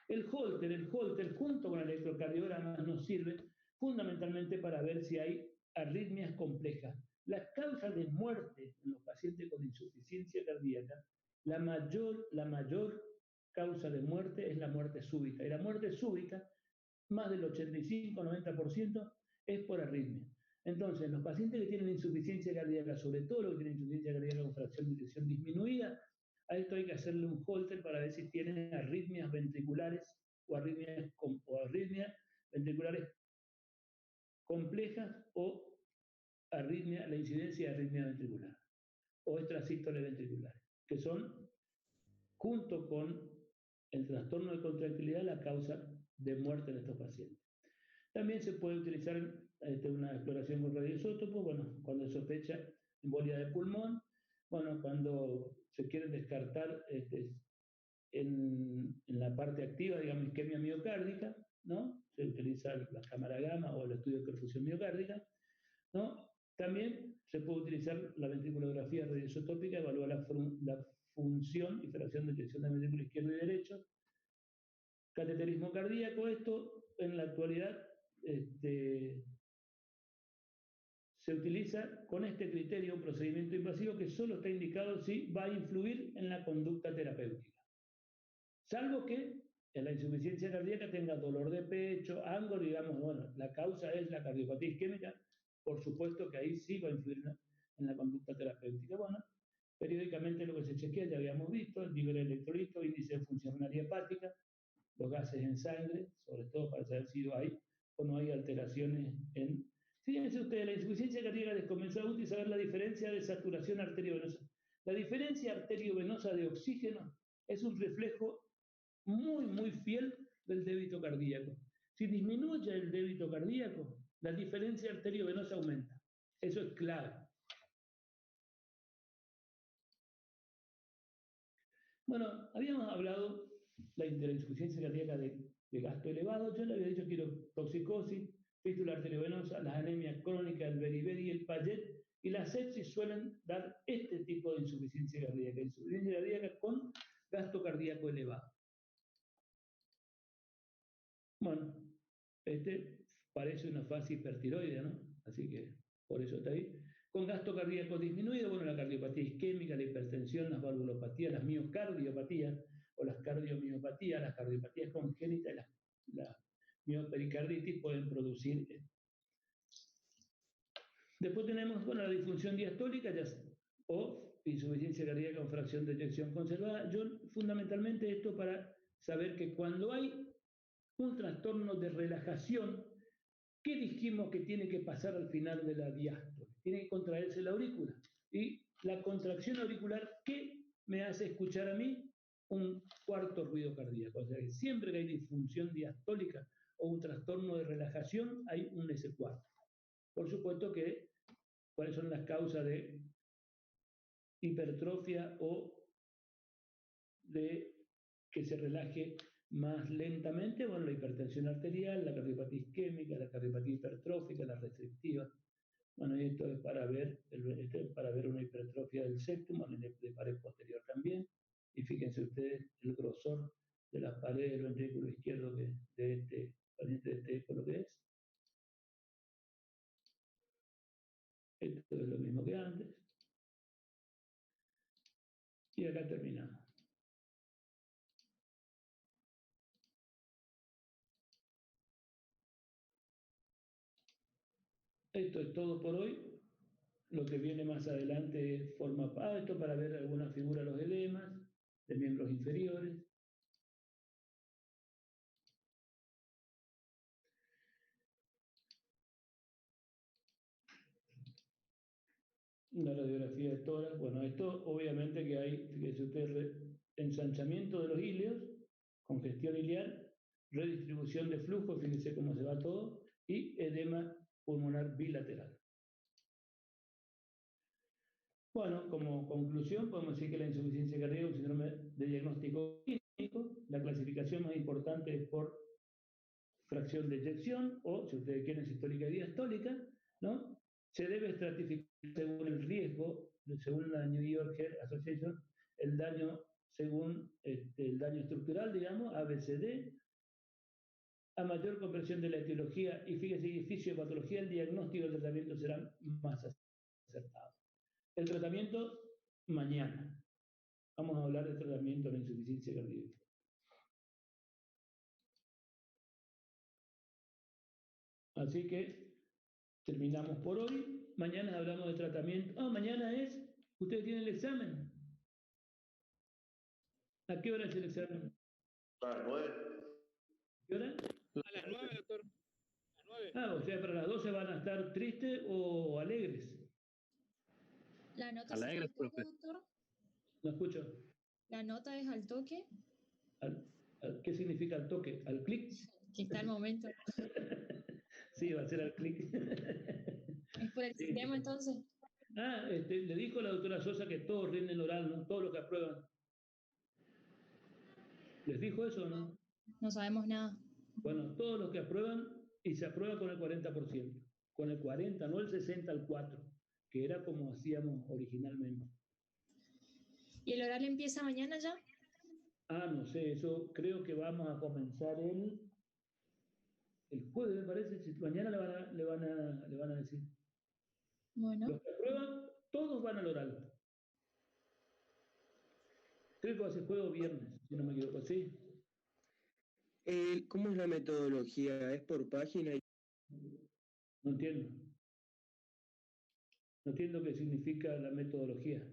El Holter junto con el electrocardiograma nos sirve fundamentalmente para ver si hay arritmias complejas. Las causas de muerte en los pacientes con insuficiencia cardíaca, la mayor causa de muerte es la muerte súbita. Y la muerte súbita, más del 85-90%, es por arritmia. Entonces, los pacientes que tienen insuficiencia cardíaca, sobre todo los que tienen insuficiencia cardíaca con fracción de eyección disminuida, a esto hay que hacerle un Holter para ver si tienen arritmias ventriculares o arritmias ventriculares complejas o la incidencia de arritmia ventricular o extrasístole ventricular, que son, junto con el trastorno de contractilidad, la causa de muerte en estos pacientes. También se puede utilizar una exploración con radioisótopos, bueno, cuando se sospecha embolia de pulmón, bueno, cuando se quieren descartar en la parte activa, digamos, isquemia miocárdica, ¿no? Se utiliza la cámara gamma o el estudio de perfusión miocárdica, ¿no? También se puede utilizar la ventriculografía radioisotópica, evaluar la función y fracción de eyección del ventrículo izquierdo y derecho. Cateterismo cardíaco, esto en la actualidad se utiliza con este criterio un procedimiento invasivo que solo está indicado si va a influir en la conducta terapéutica. Salvo que en la insuficiencia cardíaca tenga dolor de pecho, ángulo, digamos, bueno, la causa es la cardiopatía isquémica, por supuesto que ahí sí va a influir en la conducta terapéutica. Bueno, periódicamente lo que se chequea, ya habíamos visto, el nivel de electrolito, índice de funcionalidad hepática, los gases en sangre, sobre todo para saber si hay o no hay alteraciones en... Fíjense ustedes, la insuficiencia cardíaca descompensada, útil saber la diferencia de saturación arteriovenosa. La diferencia arteriovenosa de oxígeno es un reflejo muy fiel del débito cardíaco. Si disminuye el débito cardíaco, la diferencia arteriovenosa aumenta. Eso es clave. Bueno, habíamos hablado de la insuficiencia cardíaca de gasto elevado. Yo le había dicho quirotoxicosis, fístula arteriovenosa, las anemias crónicas, el beriberi y el Payet, y la sepsis suelen dar este tipo de insuficiencia cardíaca con gasto cardíaco elevado. Bueno, parece una fase hipertiroidea, ¿no? Así que por eso está ahí. Con gasto cardíaco disminuido, bueno, la cardiopatía isquémica, la hipertensión, las valvulopatías, las miocardiopatías o las cardiomiopatías, las cardiopatías congénitas y la miopericarditis pueden producir esto. Después tenemos, bueno, la disfunción diastólica o insuficiencia cardíaca con fracción de eyección conservada. Fundamentalmente esto para saber que cuando hay un trastorno de relajación, ¿qué dijimos que tiene que pasar al final de la diástole? tiene que contraerse la aurícula. Y la contracción auricular, ¿qué me hace escuchar a mí? Un cuarto ruido cardíaco. O sea que siempre que hay disfunción diastólica o un trastorno de relajación, hay un S4. Por supuesto que, ¿cuáles son las causas de hipertrofia o de que se relaje más lentamente? Bueno, la hipertensión arterial, la cardiopatía isquémica, la cardiopatía hipertrófica, la restrictiva. Bueno, y esto es para ver, una hipertrofia del septum, de pared posterior también. Y fíjense ustedes el grosor de las paredes del ventrículo izquierdo de este paciente de este eco, lo que es. Esto es lo mismo que antes. Y acá terminamos. Esto es todo por hoy. Lo que viene más adelante forma esto para ver alguna figura de los edemas, de miembros inferiores. Una radiografía de tórax. Bueno, esto obviamente que hay, fíjese usted, ensanchamiento de los ileos, congestión ileal, redistribución de flujo, fíjese cómo se va todo, y edema pulmonar bilateral. Bueno, como conclusión podemos decir que la insuficiencia cardíaca es un síndrome de diagnóstico clínico. La clasificación más importante es por fracción de eyección o, si ustedes quieren, sistólica y diastólica, ¿no? Se debe estratificar según el riesgo, según la New York Heart Association, el daño según el daño estructural, digamos, ABCD. A mayor comprensión de la etiología y fíjese, fisiopatología, el diagnóstico y el tratamiento serán más acertados. El tratamiento, mañana. Vamos a hablar del tratamiento de la insuficiencia cardíaca. Así que terminamos por hoy. Mañana hablamos de tratamiento. Mañana es, ustedes tienen el examen. ¿A qué hora es el examen? A las 9. ¿Qué hora? A las 9, doctor. A las 9. O sea, para las 12 van a estar tristes o alegres. ¿La nota es al toque, doctor? No escucho. ¿La nota es al toque? ¿Qué significa al toque? ¿Al clic? Que está el momento. Sí, va a ser al clic. ¿Es por el sistema entonces? Le dijo la doctora Sosa que todos rinden oral, ¿no? Todos los que aprueban. ¿Les dijo eso o no? No sabemos nada. Bueno, todos los que aprueban, y se aprueba con el 40%. Con el 40%, no el 60% al 4%, que era como hacíamos originalmente. ¿Y el oral empieza mañana ya? No sé, eso creo que vamos a comenzar el jueves, me parece. Si mañana le van a decir. Bueno. Los que aprueban, todos van al oral. Creo que va a ser jueves o viernes, si no me equivoco, ¿sí? ¿Cómo es la metodología? ¿Es por página? No entiendo. No entiendo qué significa la metodología.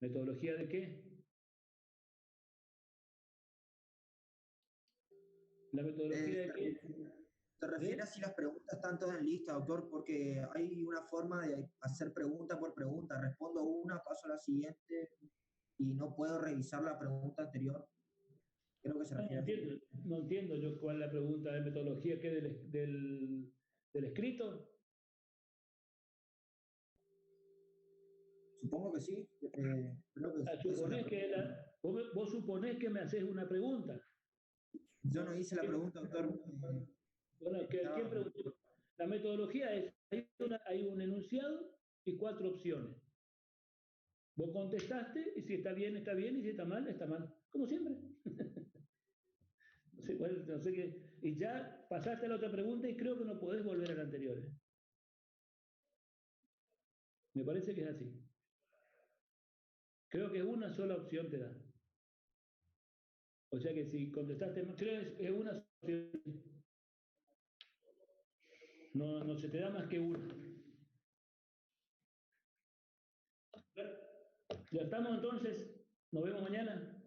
¿Metodología de qué? ¿La metodología de qué? ¿Te refieres si las preguntas están todas en lista, doctor? Porque hay una forma de hacer pregunta por pregunta. Respondo una, paso a la siguiente y no puedo revisar la pregunta anterior. Creo que se refiere no entiendo yo cuál es la pregunta de metodología que del escrito. Supongo que sí. Creo que vos suponés que me haces una pregunta. Yo no hice la pregunta, doctor. Bueno, ¿quién preguntó? La metodología es, hay un enunciado y 4 opciones. Vos contestaste y si está bien, y si está mal, como siempre. No sé qué. Y ya pasaste a la otra pregunta y creo que no podés volver a la anterior. Me parece que es así. Creo que una sola opción te da. O sea que si contestaste, creo que es una opción. No se te da más que una. Ya estamos entonces. Nos vemos mañana.